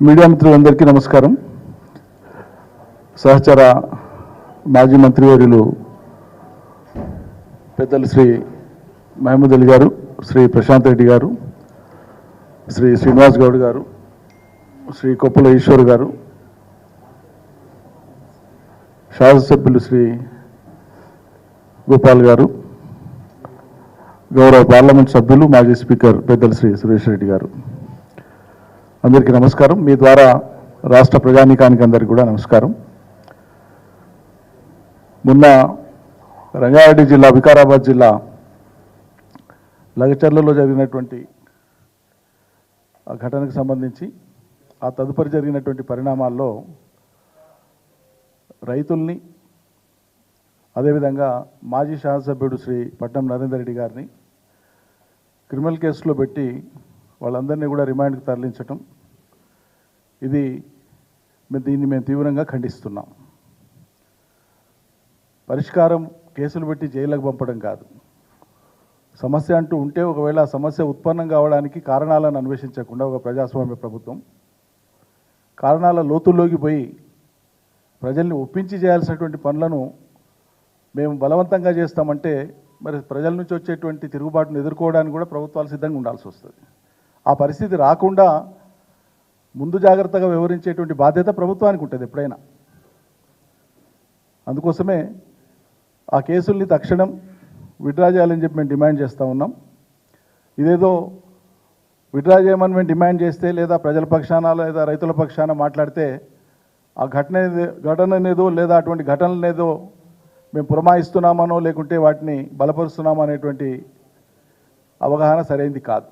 Media మిత్రులందరికీ నమస్కారం. సహచర మాజీ మంత్రివర్యులు పెద్దలు శ్రీ మహమూద్ అలీ గారు, శ్రీ ప్రశాంత్ రెడ్డి గారు, శ్రీ శ్రీనివాస్ గౌడ్ గారు, శ్రీ కొప్పుల ఈశ్వర్ గారు, శాసనసభ్యులు శ్రీ గోపాల్ గారు, గౌరవ పార్లమెంట్ సభ్యులు మాజీ స్పీకర్ పెద్దలు శ్రీ సురేష్ రెడ్డి గారు, అందరికీ నమస్కారం. మీ ద్వారా రాష్ట్ర ప్రజానీకానికి అందరికీ కూడా నమస్కారం. మొన్న రంగారెడ్డి జిల్లా, వికారాబాద్ జిల్లా లగచర్లలో జరిగినటువంటి ఆ ఘటనకు సంబంధించి ఆ తదుపరి జరిగినటువంటి పరిణామాల్లో రైతుల్ని, అదేవిధంగా మాజీ శాసనసభ్యుడు శ్రీ పట్నం నరేందర్ రెడ్డి గారిని క్రిమినల్ కేసులో పెట్టి వాళ్ళందరినీ కూడా రిమాండ్కి తరలించటం, దీన్ని మేము తీవ్రంగా ఖండిస్తున్నాం. పరిష్కారం కేసులు పెట్టి జైలుకు పంపడం కాదు. సమస్య అంటూ ఉంటే ఒకవేళ ఆ సమస్య ఉత్పన్నం కావడానికి కారణాలను అన్వేషించకుండా ఒక ప్రజాస్వామ్య ప్రభుత్వం కారణాల లోతుల్లోకి పోయి ప్రజల్ని ఒప్పించి చేయాల్సినటువంటి పనులను మేము బలవంతంగా చేస్తామంటే మరి ప్రజల నుంచి వచ్చేటువంటి తిరుగుబాటును ఎదుర్కోవడానికి కూడా ప్రభుత్వాలు సిద్ధంగా ఉండాల్సి వస్తుంది. ఆ పరిస్థితి రాకుండా ముందు జాగ్రత్తగా వ్యవహరించేటువంటి బాధ్యత ప్రభుత్వానికి ఉంటుంది ఎప్పుడైనా. అందుకోసమే ఆ కేసుల్ని తక్షణం విత్డ్రా చేయాలని చెప్పి మేము డిమాండ్ చేస్తూ ఉన్నాం. ఇదేదో విత్డ్రా చేయమని మేము డిమాండ్ చేస్తే, లేదా ప్రజల పక్షాన లేదా రైతుల పక్షాన మాట్లాడితే ఆ ఘటననేదో లేదా అటువంటి ఘటనలనేదో మేము పురమాయిస్తున్నామనో లేకుంటే వాటిని బలపరుస్తున్నామో అనేటువంటి అవగాహన సరైనది కాదు.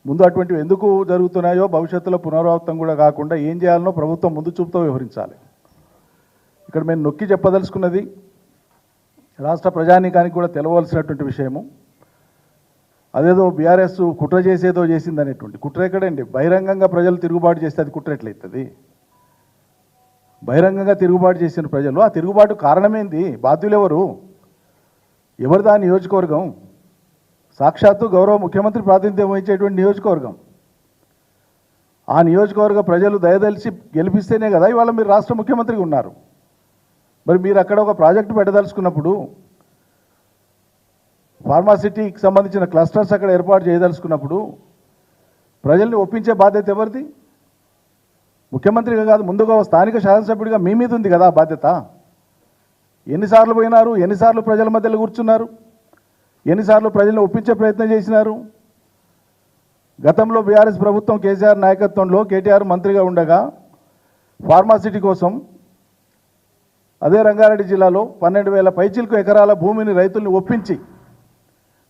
ముందు అటువంటివి ఎందుకు జరుగుతున్నాయో భవిష్యత్తులో పునరావృతం కూడా కాకుండా ఏం చేయాలనో ప్రభుత్వం ముందు చూపుతో వ్యవహరించాలి. ఇక్కడ మేము నొక్కి చెప్పదలుచుకున్నది రాష్ట్ర ప్రజానీకానికి కూడా తెలవలసినటువంటి విషయము, అదేదో బీఆర్ఎస్ కుట్ర చేసేదో చేసింది అనేటువంటి కుట్ర ఎక్కడండి? బహిరంగంగా ప్రజలు తిరుగుబాటు చేస్తే అది కుట్ర ఎట్లయితుంది? బహిరంగంగా తిరుగుబాటు చేసిన ప్రజలు, ఆ తిరుగుబాటు కారణమేంది? బాధ్యులు ఎవరు? ఎవరిదా నియోజకవర్గం? సాక్షాత్తు గౌరవ ముఖ్యమంత్రి ప్రాతినిధ్యం వహించేటువంటి నియోజకవర్గం. ఆ నియోజకవర్గ ప్రజలు దయదలిచి గెలిపిస్తేనే కదా ఇవాళ మీరు రాష్ట్ర ముఖ్యమంత్రిగా ఉన్నారు. మరి మీరు అక్కడ ఒక ప్రాజెక్టు పెట్టదలుచుకున్నప్పుడు, ఫార్మాసిటీకి సంబంధించిన క్లస్టర్స్ అక్కడ ఏర్పాటు చేయదలుచుకున్నప్పుడు ప్రజల్ని ఒప్పించే బాధ్యత ఎవరిది? ముఖ్యమంత్రిగా కాదు, ముందుగా స్థానిక శాసనసభ్యుడిగా మీ మీద ఉంది కదా బాధ్యత. ఎన్నిసార్లు పోయినారు? ఎన్నిసార్లు ప్రజల మధ్యలో కూర్చున్నారు? ఎన్నిసార్లు ప్రజలను ఒప్పించే ప్రయత్నం చేసినారు? గతంలో బీఆర్ఎస్ ప్రభుత్వం కేసీఆర్ నాయకత్వంలో కేటీఆర్ మంత్రిగా ఉండగా ఫార్మాసిటీ కోసం అదే రంగారెడ్డి జిల్లాలో 12,000 పైచిలకు ఎకరాల భూమిని రైతుల్ని ఒప్పించి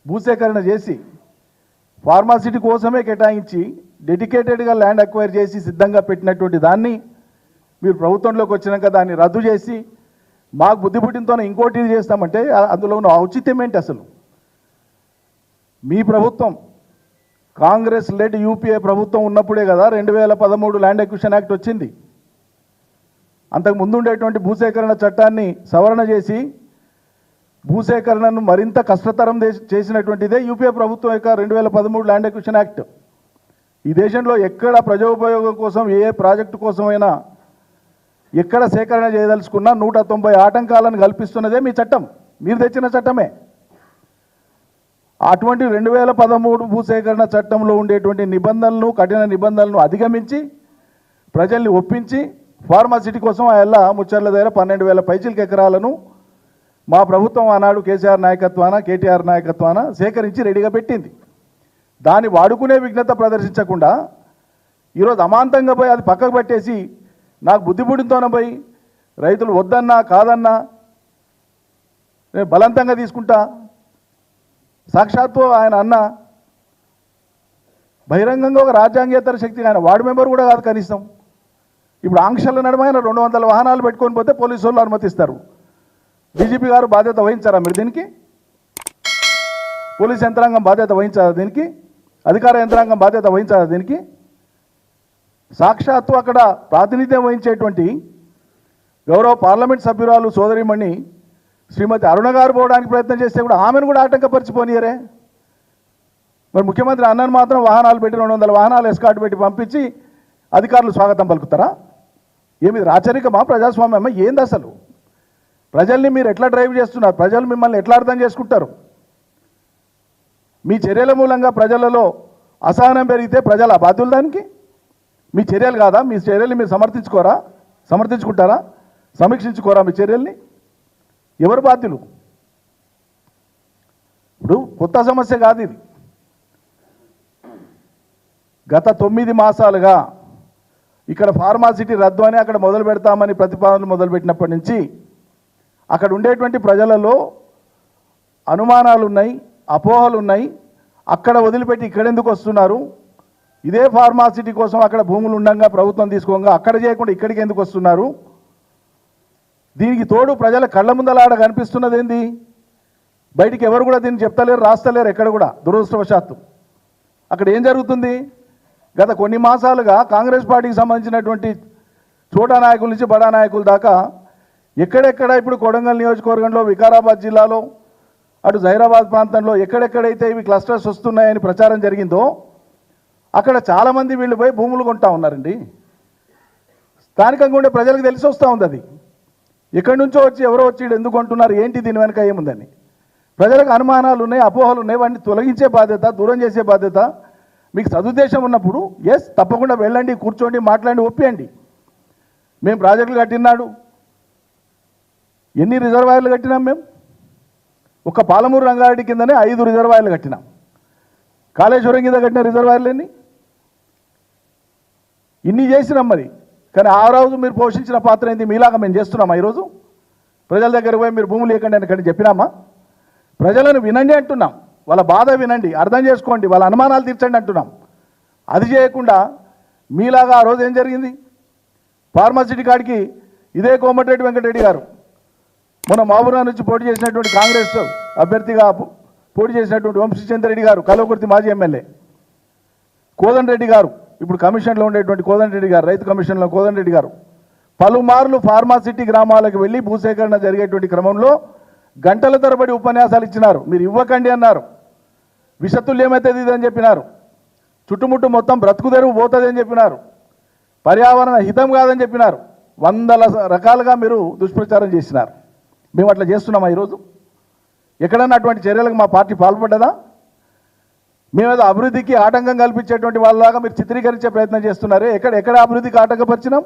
భూసేకరణ చేసి ఫార్మాసిటీ కోసమే కేటాయించి డెడికేటెడ్గా ల్యాండ్ అక్వైర్ చేసి సిద్ధంగా పెట్టినటువంటి దాన్ని మీరు ప్రభుత్వంలోకి వచ్చినాక దాన్ని రద్దు చేసి మాకు బుద్ధి పుట్టినతోనే ఇంకోటి చేస్తామంటే అందులో ఉన్న ఔచిత్యం ఏంటి అసలు? మీ ప్రభుత్వం కాంగ్రెస్ లెడ్ యూపీఏ ప్రభుత్వం ఉన్నప్పుడే కదా 2013 ల్యాండ్ అక్విజిషన్ యాక్ట్ వచ్చింది. అంతకు ముందు ఉండేటువంటి భూసేకరణ చట్టాన్ని సవరణ చేసి భూసేకరణను మరింత కష్టతరం చేసినటువంటిదే యూపీఏ ప్రభుత్వం యొక్క 2013 ల్యాండ్ అక్విజిషన్ యాక్ట్. ఈ దేశంలో ఎక్కడ ప్రజోపయోగం కోసం ఏ ప్రాజెక్టు కోసమైనా ఎక్కడ సేకరణ చేయదలుచుకున్నా 190 ఆటంకాలను కల్పిస్తున్నదే మీ చట్టం, మీరు తెచ్చిన చట్టమే. అటువంటి 2013 భూసేకరణ చట్టంలో ఉండేటువంటి నిబంధనలను, కఠిన నిబంధనలను అధిగమించి ప్రజల్ని ఒప్పించి ఫార్మాసిటీ కోసం ఆ ముచ్చర్ల దగ్గర 12,000 పైచిలకు ఎకరాలను మా ప్రభుత్వం ఆనాడు కేసీఆర్ నాయకత్వాన, కేటీఆర్ నాయకత్వాన సేకరించి రెడీగా పెట్టింది. దాన్ని వాడుకునే విఘ్నత ప్రదర్శించకుండా ఈరోజు అమాంతంగా పోయి అది పక్కకు పెట్టేసి నాకు బుద్ధి పుట్టినతోనే పోయి రైతులు వద్దన్నా కాదన్నా నేను బలవంతంగా తీసుకుంటా, సాక్షాత్తు ఆయన అన్న బహిరంగంగా ఒక రాజ్యాంగేతర శక్తి, ఆయన వార్డు మెంబర్ కూడా కాదు కనీసం. ఇప్పుడు ఆంక్షల నడమైన 200 వాహనాలు పెట్టుకొని పోతే పోలీసు వాళ్ళు అనుమతిస్తారు. డీజీపీ గారు బాధ్యత వహించారా మీరు దీనికి? పోలీస్ యంత్రాంగం బాధ్యత వహించారా దీనికి? అధికార యంత్రాంగం బాధ్యత వహించారా దీనికి? సాక్షాత్తు అక్కడ ప్రాతినిధ్యం వహించేటువంటి గౌరవ పార్లమెంట్ సభ్యురాలు సోదరిమణి శ్రీమతి అరుణ గారు పోవడానికి ప్రయత్నం చేస్తే కూడా ఆమెను కూడా ఆటంకపరిచిపోనియరే. మరి ముఖ్యమంత్రి అన్నను మాత్రం వాహనాలు పెట్టి 200 వాహనాలు ఎస్కాట్ పెట్టి పంపించి అధికారులు స్వాగతం పలుకుతారా? ఏమి రాచరికమా, ప్రజాస్వామ్యమా, ఏంది అసలు? ప్రజల్ని మీరు ఎట్లా డ్రైవ్ చేస్తున్నారు? ప్రజలు మిమ్మల్ని ఎట్లా అర్థం చేసుకుంటారు? మీ చర్యల మూలంగా ప్రజలలో అసహనం పెరిగితే ప్రజల బాధ్యులు దానికి? మీ చర్యలు కాదా? మీ చర్యల్ని మీరు సమర్థించుకుంటారా? సమీక్షించుకోరా మీ చర్యల్ని? ఎవరు బాధ్యులు? ఇప్పుడు కొత్త సమస్య కాదు ఇది. గత 9 మాసాలుగా ఇక్కడ ఫార్మాసిటీ రద్దు అని అక్కడ మొదలు పెడతామని ప్రతిపాదనలు మొదలుపెట్టినప్పటి నుంచి అక్కడ ఉండేటువంటి ప్రజలలో అనుమానాలు ఉన్నాయి, అపోహలు ఉన్నాయి. అక్కడ వదిలిపెట్టి ఇక్కడెందుకు వస్తున్నారు? ఇదే ఫార్మాసిటీ కోసం అక్కడ భూములు ఉండగా ప్రభుత్వం తీసుకోగా అక్కడ చేయకుండా ఇక్కడికి ఎందుకు వస్తున్నారు? దీనికి తోడు ప్రజల కళ్ళ ముందలాడ కనిపిస్తున్నది ఏంది? బయటికి ఎవరు కూడా దీన్ని చెప్తలేరు, రాస్తలేరు ఎక్కడ కూడా. దురదృష్టవశాత్తు అక్కడ ఏం జరుగుతుంది? గత కొన్ని మాసాలుగా కాంగ్రెస్ పార్టీకి సంబంధించినటువంటి చోటా నాయకుల నుంచి బడా నాయకుల దాకా ఎక్కడెక్కడ ఇప్పుడు కొడంగల్ నియోజకవర్గంలో, వికారాబాద్ జిల్లాలో, అటు జైరాబాద్ ప్రాంతంలో ఎక్కడెక్కడైతే ఇవి క్లస్టర్స్ వస్తున్నాయని ప్రచారం జరిగిందో అక్కడ చాలామంది వీళ్ళు పోయి భూములు కొంటా ఉన్నారండి. స్థానికంగా ఉండే ప్రజలకు తెలిసి వస్తూ ఉంది అది. ఎక్కడి నుంచో వచ్చి ఎవరో వచ్చి ఎందుకు కొంటున్నారు, ఏంటి దీని వెనక ఏముందని ప్రజలకు అనుమానాలు ఉన్నాయి, అపోహలు ఉన్నాయి. వాటిని తొలగించే బాధ్యత, దూరం చేసే బాధ్యత మీకు సదుద్దేశం ఉన్నప్పుడు తప్పకుండా వెళ్ళండి, కూర్చోండి, మాట్లాడి ఒప్పియండి. మేము ప్రాజెక్టులు కట్టినాడు, ఎన్ని రిజర్వాయర్లు కట్టినాం? మేము ఒక పాలమూరు రంగారెడ్డి కిందనే 5 రిజర్వాయర్లు కట్టినాం. కాళేశ్వరం కింద కట్టిన రిజర్వాయర్లు ఇన్ని చేసినాం మరి. కానీ ఆ రోజు మీరు పోషించిన పాత్ర ఏంటి? మీలాగా మేము చేస్తున్నామా? ఈరోజు ప్రజల దగ్గర పోయి మీరు భూములు లేకండి అని చెప్పినామా? ప్రజలను వినండి అంటున్నాం, వాళ్ళ బాధ వినండి, అర్థం చేసుకోండి, వాళ్ళ అనుమానాలు తీర్చండి అంటున్నాం. అది చేయకుండా మీలాగా ఆ రోజు ఏం జరిగింది? ఫార్మాసిటీ కాడికి ఇదే కోమటిరెడ్డి వెంకటరెడ్డి గారు మొన్న మహబూబ్నగర్ నుంచి పోటీ చేసినటువంటి కాంగ్రెస్ అభ్యర్థిగా పోటీ చేసినటువంటి వంశీచంద్రెడ్డి గారు, కల్వకుర్తి మాజీ ఎమ్మెల్యే, కోదండరెడ్డి గారు, ఇప్పుడు కమిషన్లో ఉండేటువంటి కోదండరెడ్డి గారు, రైతు కమిషన్లో కోదండరెడ్డి గారు పలుమార్లు ఫార్మాసిటీ గ్రామాలకు వెళ్ళి భూసేకరణ జరిగేటువంటి క్రమంలో గంటల తరబడి ఉపన్యాసాలు ఇచ్చినారు. మీరు ఇవ్వకండి అన్నారు. విషతుల్యం ఏమైతుంది ఇదని చెప్పినారు. చుట్టుముట్టు మొత్తం బ్రతుకుదెరువు పోతుంది అని చెప్పినారు. పర్యావరణ హితం కాదని చెప్పినారు. 100 రకాలుగా మీరు దుష్ప్రచారం చేసినారు. మేము అట్లా చేస్తున్నామా? ఈరోజు ఎక్కడన్నా అటువంటి చర్యలకు మా పార్టీ పాల్పడ్డదా? మేమేదో అభివృద్ధికి ఆటంకం కల్పించేటువంటి వాళ్ళలాగా మీరు చిత్రీకరించే ప్రయత్నం చేస్తున్నారే. ఎక్కడ అభివృద్ధికి ఆటంకపరిచినాం?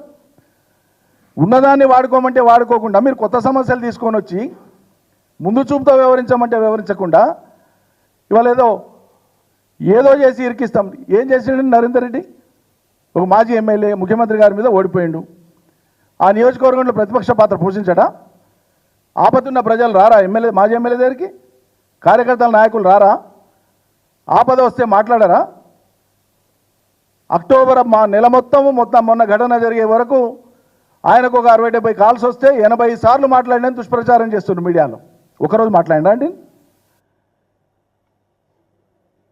ఉన్నదాన్ని వాడుకోమంటే వాడుకోకుండా మీరు కొత్త సమస్యలు తీసుకొని వచ్చి ముందు చూపుతో వ్యవహరించమంటే వ్యవహరించకుండా ఇవాళ ఏదో చేసి ఇరికిస్తాం. ఏం చేసిండు నరేందర్ రెడ్డి? ఒక మాజీ ఎమ్మెల్యే ముఖ్యమంత్రి గారి మీద ఓడిపోయిండు. ఆ నియోజకవర్గంలో ప్రతిపక్ష పాత్ర పోషించడా? ఆపదున్న ప్రజలు రారా మాజీ ఎమ్మెల్యే దగ్గరికి? కార్యకర్తల నాయకులు రారా? ఆపద వస్తే మాట్లాడారా? అక్టోబర్ నెల మొత్తం మొన్న ఘటన జరిగే వరకు ఆయనకు ఒక 60-70 కాల్స్ వస్తే 80 సార్లు మాట్లాడినని దుష్ప్రచారం చేస్తున్నారు మీడియాలో. ఒకరోజు మాట్లాడినా అండి?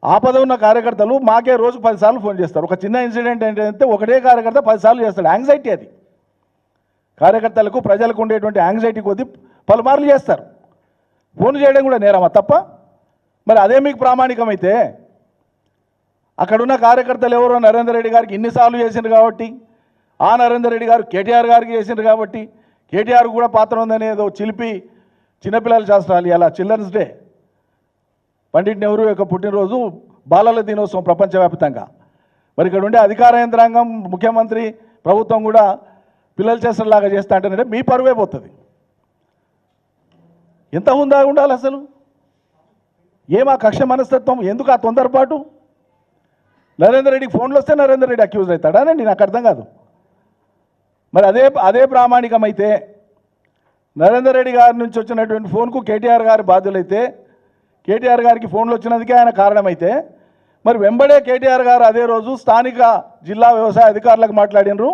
ఆపద ఉన్న కార్యకర్తలు మాకే రోజు 10 సార్లు ఫోన్ చేస్తారు. ఒక చిన్న ఇన్సిడెంట్ ఏంటంటే ఒకటే కార్యకర్త 10 సార్లు చేస్తాడు. యాంగ్జైటీ అది. కార్యకర్తలకు ప్రజలకు ఉండేటువంటి యాంగ్జైటీ కొద్దీ పలుమార్లు చేస్తారు. ఫోన్ చేయడం కూడా నేరమా? తప్ప? మరి అదే మీకు ప్రామాణికమైతే అక్కడున్న కార్యకర్తలు ఎవరో నరేందర్ రెడ్డి గారికి ఇన్నిసార్లు చేసిండ్రు కాబట్టి, ఆ నరేందర్ రెడ్డి గారు కేటీఆర్ గారికి చేసిండ్రు కాబట్టి కేటీఆర్ కూడా పాత్ర ఉందని ఏదో చిలిపి చిన్నపిల్లల శాస్త్రాలు ఇలా చిల్డ్రన్స్ డే, పండిట్ నెహ్రూ యొక్క పుట్టినరోజు, బాలల దినోత్సవం ప్రపంచవ్యాప్తంగా. మరి ఇక్కడ ఉండే అధికార యంత్రాంగం, ముఖ్యమంత్రి, ప్రభుత్వం కూడా పిల్లల చేష్టలాగా చేస్తా అంటేనంటే మీ పరువే పోతుంది. ఎంత ఉందా ఉండాలి అసలు? ఏమా కక్ష మనస్తత్వం? ఎందుకు ఆ తొందరపాటు? నరేందర్ రెడ్డికి ఫోన్లు వస్తే నరేందర్ రెడ్డి అక్యూజ్ అవుతాడానండి? నాకు అర్థం కాదు. మరి అదే ప్రామాణికమైతే నరేందర్ రెడ్డి గారి నుంచి వచ్చినటువంటి ఫోన్కు కేటీఆర్ గారి బాధ్యులైతే, కేటీఆర్ గారికి ఫోన్లు వచ్చినందుకే ఆయన కారణమైతే, మరి వెంబడే కేటీఆర్ గారు అదే రోజు స్థానిక జిల్లా వ్యవసాయ అధికారులకు మాట్లాడినరు,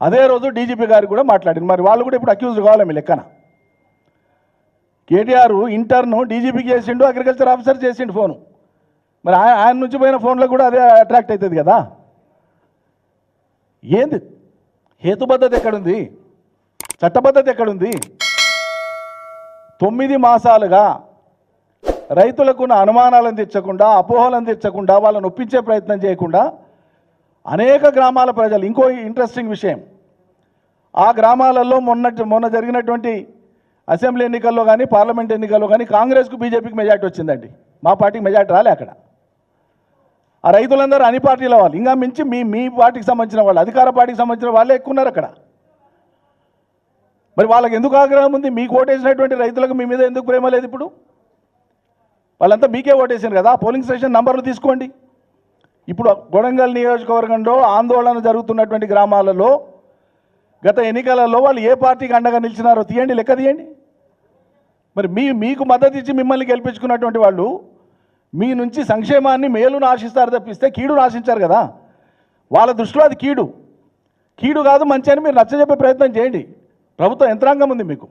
అదే రోజు డీజీపీ గారికి కూడా మాట్లాడినారు. మరి వాళ్ళు కూడా ఇప్పుడు అక్యూజ్ కావాలి మీ లెక్కన. కేటీఆర్ ఇంటర్ను డీజీపీకి చేసిండు, అగ్రికల్చర్ ఆఫీసర్ చేసిండు ఫోను. మరి ఆయన నుంచి పోయిన ఫోన్లో కూడా అదే అట్రాక్ట్ అవుతుంది కదా. ఏంది హేతుబద్ధత ఎక్కడుంది? చట్టబద్ధత ఎక్కడుంది? 9 మాసాలుగా రైతులకున్న అనుమానాలను తెచ్చకుండా, అపోహలను తెచ్చకుండా, వాళ్ళని ఒప్పించే ప్రయత్నం చేయకుండా అనేక గ్రామాల ప్రజలు, ఇంకో ఇంట్రెస్టింగ్ విషయం, ఆ గ్రామాలలో మొన్న జరిగినటువంటి అసెంబ్లీ ఎన్నికల్లో కానీ పార్లమెంట్ ఎన్నికల్లో కానీ కాంగ్రెస్కు బీజేపీకి మెజార్టీ వచ్చిందండి. మా పార్టీకి మెజార్టీ రాలే అక్కడ. ఆ రైతులందరూ అన్ని పార్టీల వాళ్ళు, ఇంకా మించి మీ పార్టీకి సంబంధించిన వాళ్ళు, అధికార పార్టీకి సంబంధించిన వాళ్ళే ఎక్కువ ఉన్నారు అక్కడ. మరి వాళ్ళకి ఎందుకు ఆగ్రహం ఉంది? మీకు ఓటేసినటువంటి రైతులకు మీ మీద ఎందుకు ప్రేమ లేదు? ఇప్పుడు వాళ్ళంతా మీకే ఓటేసారు కదా. పోలింగ్ స్టేషన్ నంబర్లు తీసుకోండి. ఇప్పుడు కొడంగల్ నియోజకవర్గంలో ఆందోళన జరుగుతున్నటువంటి గ్రామాలలో గత ఎన్నికలలో వాళ్ళు ఏ పార్టీకి అండగా నిలిచినారో తీయండి, లెక్క తీయండి. మరి మీకు మద్దతు ఇచ్చి మిమ్మల్ని గెలిపించుకున్నటువంటి వాళ్ళు మీ నుంచి సంక్షేమాన్ని, మేలును ఆశిస్తారు తప్పిస్తే కీడును ఆశించారు కదా. వాళ్ళ దృష్టిలో అది కీడు కాదు, మంచి అని మీరు నచ్చజెప్పే ప్రయత్నం చేయండి. ప్రభుత్వ యంత్రాంగం ఉంది మీకు.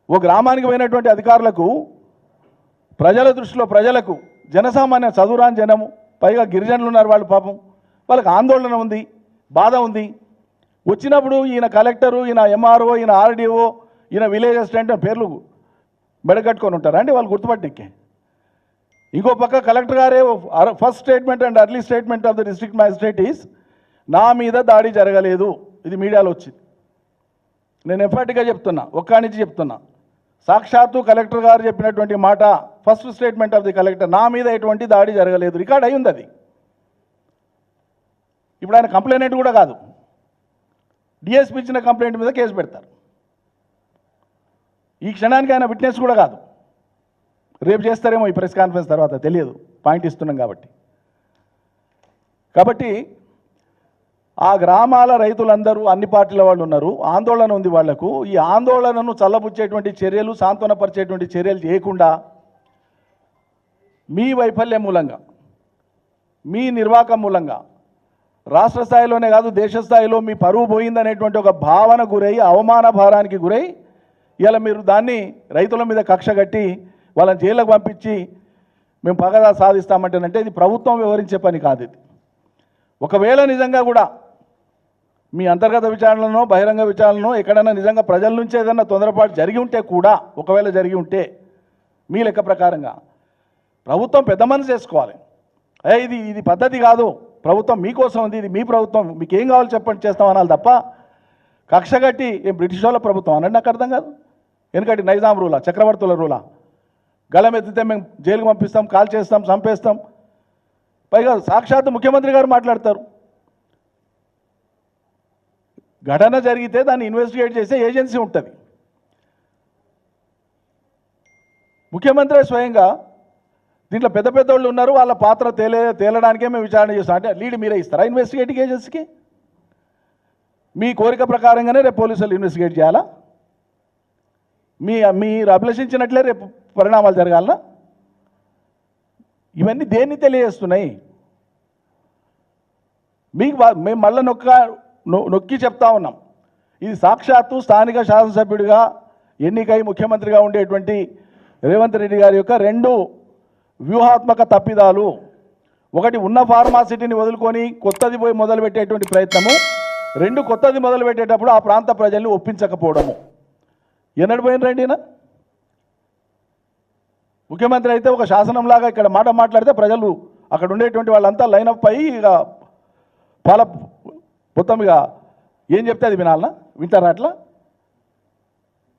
ఓ గ్రామానికి పోయినటువంటి అధికారులకు, ప్రజల దృష్టిలో ప్రజలకు, జనసామాన్య చదువురాని జనము, పైగా గిరిజనులు ఉన్నారు, వాళ్ళు పాపం, వాళ్ళకి ఆందోళన ఉంది, బాధ ఉంది. వచ్చినప్పుడు ఈయన కలెక్టరు, ఈయన ఎంఆర్ఓ, ఈయన ఆర్డీఓ, ఈయన విలేజ్ అసిస్టెంట్ పేర్లు మెడగట్టుకొని ఉంటారా అండి వాళ్ళు గుర్తుపట్టినకే? ఇంకో పక్క కలెక్టర్ గారే first statement and early statement of the district magistrate is నా మీద దాడి జరగలేదు. ఇది మీడియాలో వచ్చింది. నేను ఎఫర్ట్గా చెప్తున్నా, ఒక్కడి నుంచి చెప్తున్నా, సాక్షాత్తు కలెక్టర్ గారు చెప్పినటువంటి మాట, first statement of the collector, నా మీద ఎటువంటి దాడి జరగలేదు, రికార్డ్ అయి ఉంది అది. ఇప్పుడు ఆయన కంప్లైంట్ కూడా కాదు, డిఎస్పీ ఇచ్చిన కంప్లైంట్ మీద కేసు పెడతారు. ఈ క్షణానికి ఆయన విట్నెస్ కూడా కాదు. రేపు చేస్తారేమో ఈ ప్రెస్ కాన్ఫరెన్స్ తర్వాత, తెలియదు, పాయింట్ ఇస్తున్నాం కాబట్టి ఆ గ్రామాల రైతులందరూ అన్ని పార్టీల వాళ్ళు ఉన్నారు, ఆందోళన ఉంది వాళ్లకు. ఈ ఆందోళనను చల్లబుచ్చేటువంటి చర్యలు, సాంత్వనపరిచేటువంటి చర్యలు చేయకుండా మీ వైఫల్యం మూలంగా, మీ నిర్వాకం మూలంగా రాష్ట్ర స్థాయిలోనే కాదు దేశ స్థాయిలో మీ పరువు పోయిందనేటువంటి ఒక భావన గురై, అవమాన భారానికి గురై ఇలా మీరు దాన్ని రైతుల మీద కక్ష కట్టి వాళ్ళని జైలుకు పంపించి మేము పగదా సాధిస్తామంటేనంటే ఇది ప్రభుత్వం వివరించే పని కాదు. ఇది ఒకవేళ నిజంగా కూడా మీ అంతర్గత విచారణలో, బహిరంగ విచారణలో ఎక్కడైనా నిజంగా ప్రజల నుంచి ఏదైనా తొందరపాటు జరిగి ఉంటే కూడా, ఒకవేళ జరిగి ఉంటే మీ లెక్క ప్రకారంగా ప్రభుత్వం పెద్ద మనసు చేసుకోవాలి. ఇది పద్ధతి కాదు, ప్రభుత్వం మీకోసం ఉంది, ఇది మీ ప్రభుత్వం, మీకు ఏం కావాలో చెప్పండి చేస్తామనాలి తప్ప కక్ష కట్టి ఏం బ్రిటిష్ వాళ్ళ ప్రభుత్వం అనండి నాకు అర్థం కాదు. ఎందుకంటే నైజాం రూలా, చక్రవర్తుల రూలా, గలం ఎత్తితే మేము జైలుకు పంపిస్తాం, కాల్ చేస్తాం, చంపేస్తాం. పైగా సాక్షాత్తు ముఖ్యమంత్రి గారు మాట్లాడతారు. ఘటన జరిగితే దాన్ని ఇన్వెస్టిగేట్ చేసే ఏజెన్సీ ఉంటుంది. ముఖ్యమంత్రి స్వయంగా దీంట్లో పెద్ద వాళ్ళు ఉన్నారు, వాళ్ళ పాత్ర తేలడానికే మేము విచారణ చేస్తాం అంటే లీడ్ మీరే ఇస్తారా ఇన్వెస్టిగేటింగ్ ఏజెన్సీకి? మీ కోరిక ప్రకారంగానే రేపు పోలీసులు ఇన్వెస్టిగేట్ చేయాలా? మీరు అభిలషించినట్లే రేపు పరిణామాలు జరగాలనా? ఇవన్నీ దేన్ని తెలియజేస్తున్నాయి? మీకు మేము మళ్ళీ నొక్కి చెప్తా ఉన్నాం, ఇది సాక్షాత్తు స్థానిక శాసనసభ్యుడిగా ఎన్నికై ముఖ్యమంత్రిగా ఉండేటువంటి రేవంత్ రెడ్డి గారి యొక్క రెండు వ్యూహాత్మక తప్పిదాలు. ఒకటి, ఉన్న ఫార్మాసిటీని వదులుకొని కొత్తది పోయి మొదలుపెట్టేటువంటి ప్రయత్నము. రెండు, కొత్తది మొదలుపెట్టేటప్పుడు ఆ ప్రాంత ప్రజల్ని ఒప్పించకపోవడము. ఎన్నడు పోయినరండి ఈయన? ముఖ్యమంత్రి అయితే ఒక శాసనంలాగా ఇక్కడ మాట మాట్లాడితే ప్రజలు అక్కడ ఉండేటువంటి వాళ్ళంతా లైనప్ అయ్యి ఇక మొత్తం ఇక ఏం చెప్తే అది వినాలనా? వింటారా అట్లా?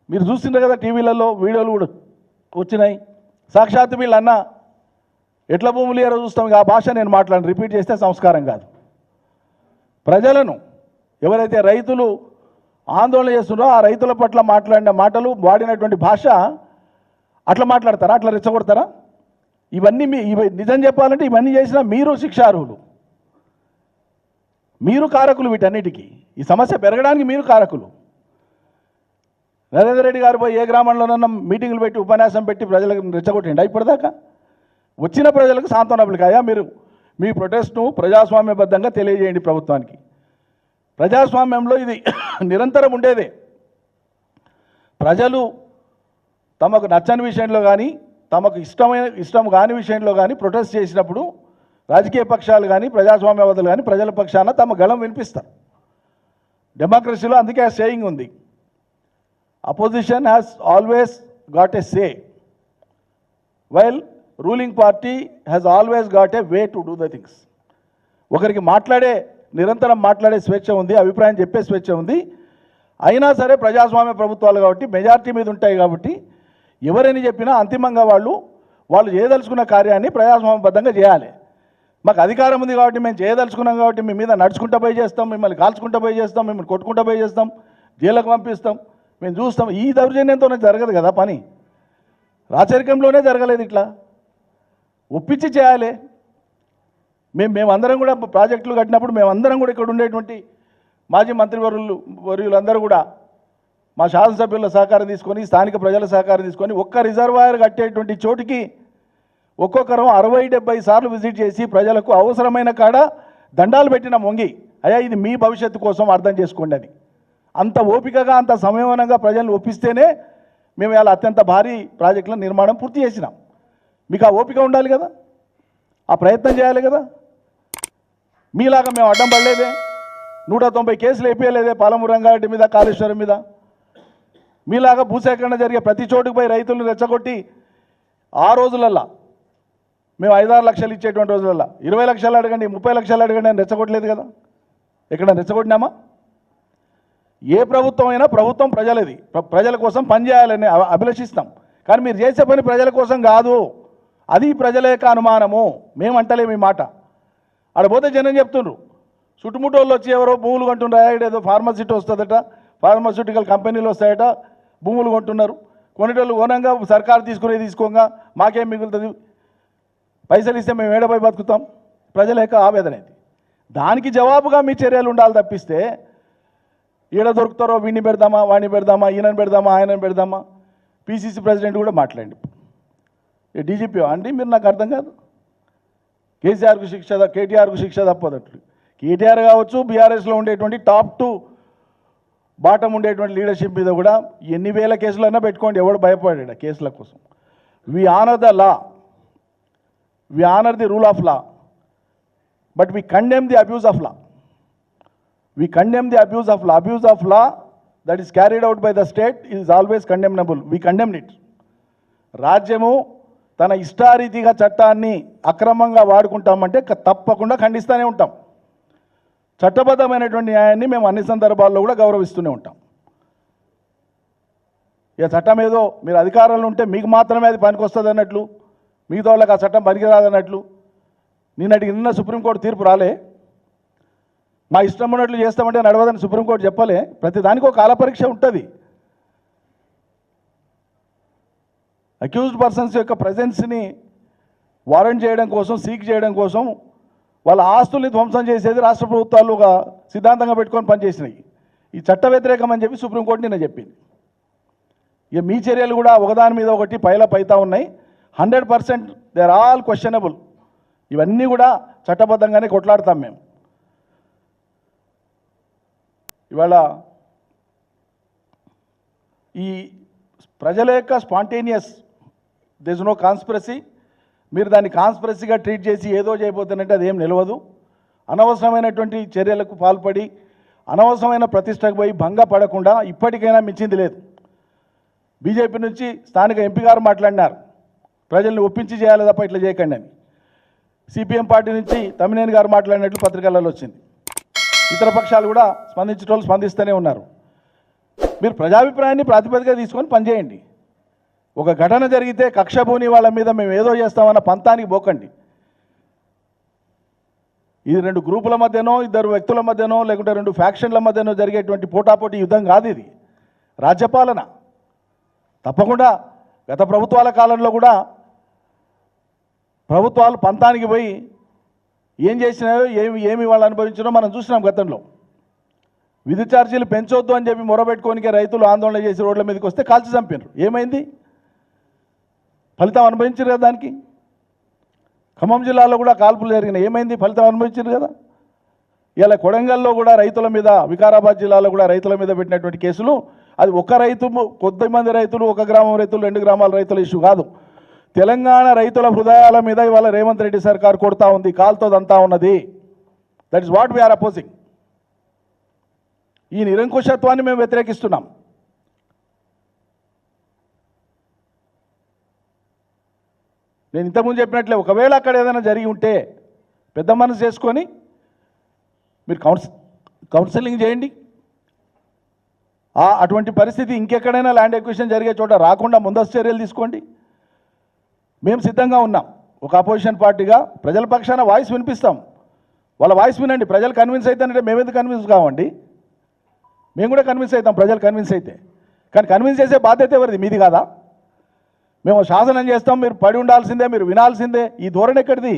మీరు చూస్తుంటారు కదా టీవీలలో వీడియోలు కూడా వచ్చినాయి. సాక్షాత్తు వీళ్ళు అన్న ఎట్ల భూములు ఏరో చూస్తాం, ఇక ఆ భాష నేను మాట్లాడి రిపీట్ చేస్తే సంస్కారం కాదు. ప్రజలను ఎవరైతే రైతులు ఆందోళన చేస్తున్నారో ఆ రైతుల పట్ల మాట్లాడిన మాటలు, వాడినటువంటి భాష అట్లా మాట్లాడతారా? అట్లా రెచ్చగొడతారా? ఇవన్నీ నిజం చెప్పాలంటే ఇవన్నీ చేసినా మీరు శిక్షార్హులు, మీరు కారకులు. వీటన్నిటికీ ఈ సమస్య పెరగడానికి మీరు కారకులు. నరేంద్ర రెడ్డి గారు పోయి ఏ గ్రామంలోనన్నా మీటింగులు పెట్టి ఉపన్యాసం పెట్టి ప్రజలకు రెచ్చగొట్టిండా? ఇప్పటిదాకా వచ్చిన ప్రజలకు సాంత్వన పలికాయా? మీరు మీ ప్రొటెస్ట్ను ప్రజాస్వామ్యబద్ధంగా తెలియజేయండి ప్రభుత్వానికి. ప్రజాస్వామ్యంలో ఇది నిరంతరం ఉండేదే. ప్రజలు తమకు నచ్చని విషయంలో కానీ, తమకు ఇష్టం కాని విషయంలో కానీ ప్రొటెస్ట్ చేసినప్పుడు రాజకీయ పక్షాలు కానీ, ప్రజాస్వామ్యవాదులు కానీ ప్రజల పక్షాన తమ గళం వినిపిస్తారు. డెమోక్రసీలో అందుకే ఆ సేయింగ్ ఉంది, opposition has always got a say while ruling party has always got a way to do the things. ఒకరికి నిరంతరం మాట్లాడే స్వేచ్ఛ ఉంది, అభిప్రాయం చెప్పే స్వేచ్ఛ ఉంది. అయినా సరే ప్రజాస్వామ్య ప్రభుత్వాలు కాబట్టి మెజారిటీ మీద ఉంటాయి కాబట్టి ఎవరైనా చెప్పినా అంతిమంగా వాళ్ళు చేయదలుచుకున్న కార్యాన్ని ప్రజాస్వామ్యబద్ధంగా చేయాలి. మాకు అధికారం ఉంది కాబట్టి మేము చేయదలుచుకున్నాం కాబట్టి మీ మీద నడుచుకుంటూ పోయి చేస్తాం, మిమ్మల్ని కాల్చుకుంటూ పోయి చేస్తాం, మిమ్మల్ని కొట్టుకుంటూ పోయి చేస్తాం, జైలుకు పంపిస్తాం, మేము చూస్తాం. ఈ దౌర్జన్యంతోనే జరగదు కదా పని. రాచరికంలోనే జరగలేదు. ఇట్లా ఒప్పించి చేయాలి. మేమందరం కూడా ప్రాజెక్టులు కట్టినప్పుడు మేమందరం కూడా ఇక్కడ ఉండేటువంటి మాజీ మంత్రివర్యులందరూ కూడా మా శాసనసభ్యుల సహకారం తీసుకొని, స్థానిక ప్రజల సహకారం తీసుకొని ఒక్క రిజర్వాయర్ కట్టేటువంటి చోటికి ఒక్కొక్కరం 60-70 సార్లు విజిట్ చేసి ప్రజలకు అవసరమైన కాడ దండాలు పెట్టిన మొంగి, అయ్యా ఇది మీ భవిష్యత్తు కోసం అర్థం చేసుకోండి అని. అంత ఓపికగా అంత సంయమనంగా ప్రజలను ఒప్పిస్తేనే మేము ఇలా అత్యంత భారీ ప్రాజెక్టుల నిర్మాణం పూర్తి చేసినాం. మీకు ఆ ఓపిక ఉండాలి కదా, ఆ ప్రయత్నం చేయాలి కదా. మీలాగా మేము అడ్డం పడలేదే, 190 కేసులు వేయలేదే పాలమూరు రంగారెడ్డి మీద, కాళేశ్వరం మీద. మీలాగా భూసేకరణ జరిగే ప్రతి చోటుకు పోయి రైతులను రెచ్చగొట్టి ఆ రోజులల్లా మేము 5-6 లక్షలు ఇచ్చేటువంటి రోజులల్లా 20 లక్షలు అడగండి, 30 లక్షలు అడగండి అని రెచ్చగొట్టలేదు కదా. ఎక్కడ రెచ్చగొట్టినామా? ఏ ప్రభుత్వం అయినా ప్రభుత్వం ప్రజలది, ప్రజల కోసం పనిచేయాలని అభిలషిస్తాం. కానీ మీరు చేసే పని ప్రజల కోసం కాదు, అది ప్రజల యొక్క అనుమానము. మేమంటలేము ఈ మాట. ఆడపోతే జనం చెప్తుండ్రు, చుట్టుముట్టు వాళ్ళు వచ్చి ఎవరో భూములు కొంటున్నారా, ఏదో ఫార్మసిటీ వస్తుందట, ఫార్మాస్యూటికల్ కంపెనీలు వస్తాయట, భూములు కొంటున్నారు. కొనేటోళ్ళు ఓనంగా సర్కారు తీసుకోగా మాకేం మిగులుతుంది, పైసలు ఇస్తే మేము ఏడపై బతుకుతాం. ప్రజల యొక్క ఆవేదన ఇది. దానికి జవాబుగా మీ చర్యలు ఉండాలి తప్పిస్తే ఈడ దొరుకుతారో వీడిని పెడదామా, వాడిని పెడదామా, ఈయనని పెడదామా, ఆయనని పెడదామా. పీసీసీ ప్రెసిడెంట్ కూడా మాట్లాడండి. డీజీపీ అండి మీరు, నాకు అర్థం కాదు. కేటీఆర్కు శిక్ష తప్పదట్లు. కేటీఆర్ కావచ్చు, బీఆర్ఎస్లో ఉండేటువంటి టాప్ టు బాటం ఉండేటువంటి లీడర్షిప్ మీద కూడా ఎన్ని వేల కేసులన్నా పెట్టుకోండి, ఎవడు భయపడాడు కేసుల కోసం. We honour the law, we honour the rule of law, but we condemn the abuse of law. We condemn the abuse of law. Abuse of law that is carried out by the state is always condemnable. We condemn it. రాజ్యము తన ఇష్టారీతిగా చట్టాన్ని అక్రమంగా వాడుకుంటామంటే తప్పకుండా ఖండిస్తూనే ఉంటాం. చట్టబద్ధమైనటువంటి న్యాయాన్ని మేము అన్ని సందర్భాల్లో కూడా గౌరవిస్తూనే ఉంటాం. ఇక చట్టం ఏదో మీరు అధికారంలో ఉంటే మీకు మాత్రమే అది పనికొస్తుంది అన్నట్లు, మిగతా వాళ్ళకి ఆ చట్టం పనికిరాదన్నట్లు. నిన్న సుప్రీంకోర్టు తీర్పు రాలే, మా ఇష్టం ఉన్నట్లు చేస్తామంటే నడవదని సుప్రీంకోర్టు చెప్పలే. ప్రతి దానికి ఒక కాలపరీక్ష ఉంటుంది. అక్యూజ్డ్ పర్సన్స్ యొక్క ప్రెజెన్స్ని వారెంట్ చేయడం కోసం, సీక్ చేయడం కోసం వాళ్ళ ఆస్తుల్ని ధ్వంసం చేసేది రాష్ట్ర ప్రభుత్వాలు ఒక సిద్ధాంతంగా పెట్టుకొని పనిచేసినాయి. ఈ చట్ట వ్యతిరేకం అని చెప్పి సుప్రీంకోర్టు నిన్న చెప్పింది. ఇక మీ చర్యలు కూడా ఒకదాని మీద ఒకటి పైతా ఉన్నాయి. 100% దే ఆర్ ఆల్ క్వశ్చనబుల్. ఇవన్నీ కూడా చట్టబద్ధంగానే కొట్లాడతాం మేము. ఇవాళ ఈ ప్రజల యొక్క స్పాంటేనియస్, దిస్ నో కాన్స్పిరసీ. మీరు దాన్ని కాన్స్పిరసీగా ట్రీట్ చేసి ఏదో చేయబోతున్నట్టు అదేం నిలవదు. అనవసరమైనటువంటి చర్యలకు పాల్పడి అనవసరమైన ప్రతిష్టకు పోయి భంగపడకుండా ఇప్పటికైనా మించింది లేదు. బీజేపీ నుంచి స్థానిక ఎంపీ గారు మాట్లాడినారు, ప్రజల్ని ఒప్పించి చేయాలి తప్ప ఇట్లా చేయకండి అని. సిపిఎం పార్టీ నుంచి తమ్మినేని గారు మాట్లాడినట్లు పత్రికలలో వచ్చింది. ఇతర పక్షాలు కూడా స్పందించేటోళ్ళు స్పందిస్తూనే ఉన్నారు. మీరు ప్రజాభిప్రాయాన్ని ప్రాతిపదికగా తీసుకొని పనిచేయండి. ఒక ఘటన జరిగితే కక్షభూని వాళ్ళ మీద మేము ఏదో చేస్తామన్న పంతానికి పోకండి. ఇది 2 గ్రూపుల మధ్యనో, 2 వ్యక్తుల మధ్యనో, లేకుంటే 2 ఫ్యాక్షన్ల మధ్యనో జరిగేటువంటి పోటాపోటీ యుద్ధం కాదు ఇది. రాజ్యపాలన. తప్పకుండా గత ప్రభుత్వాల కాలంలో కూడా ప్రభుత్వాలు పంతానికి పోయి ఏం చేసినాయో ఏమి వాళ్ళు అనుభవించినో మనం చూసినాం గతంలో. విద్యుత్ ఛార్జీలు పెంచొద్దు అని చెప్పి మొరబెట్టుకోనికే రైతులు ఆందోళన చేసి రోడ్ల మీదకి వస్తే కాల్చి చంపినారు. ఏమైంది? ఫలితం అనుభవించారు కదా దానికి. ఖమ్మం జిల్లాలో కూడా కాల్పులు జరిగినాయి. ఏమైంది? ఫలితం అనుభవించారు కదా. ఇలా కొడంగల్లో కూడా రైతుల మీద, వికారాబాద్ జిల్లాలో కూడా రైతుల మీద పెట్టినటువంటి కేసులు, అది ఒక రైతు, కొద్దిమంది రైతులు, ఒక గ్రామం రైతులు, 2 గ్రామాల రైతుల ఇష్యూ కాదు. తెలంగాణ రైతుల హృదయాల మీద ఇవాళ రేవంత్ రెడ్డి సర్కార్ కొడతా ఉంది, కాల్తోదంతా ఉన్నది. That is what we are opposing. ఈ నిరంకుశత్వాన్ని మేము వ్యతిరేకిస్తున్నాం. నేను ఇంతకుముందు చెప్పినట్లే, ఒకవేళ అక్కడ ఏదైనా జరిగి ఉంటే పెద్ద మనసు చేసుకొని మీరు కౌన్సిలింగ్ చేయండి. అటువంటి పరిస్థితి ఇంకెక్కడైనా ల్యాండ్ ఎక్విజిషన్ జరిగే చోట రాకుండా ముందస్తు చర్యలు తీసుకోండి. మేము సిద్ధంగా ఉన్నాం. ఒక అపోజిషన్ పార్టీగా ప్రజల పక్షాన వాయిస్ వినిపిస్తాం. వాళ్ళ వాయిస్ వినండి. ప్రజలు కన్విన్స్ అవుతానంటే మేమెందుకు కన్విన్స్ కావండి? మేము కూడా కన్విన్స్ అవుతాం ప్రజలు కన్విన్స్ అయితే. కానీ కన్విన్స్ చేసే బాధ్యత ఎవరిది? మీది కాదా? మేము శాసనం చేస్తాం, మీరు పడి ఉండాల్సిందే, మీరు వినాల్సిందే. ఈ ధోరణి ఎక్కడిది?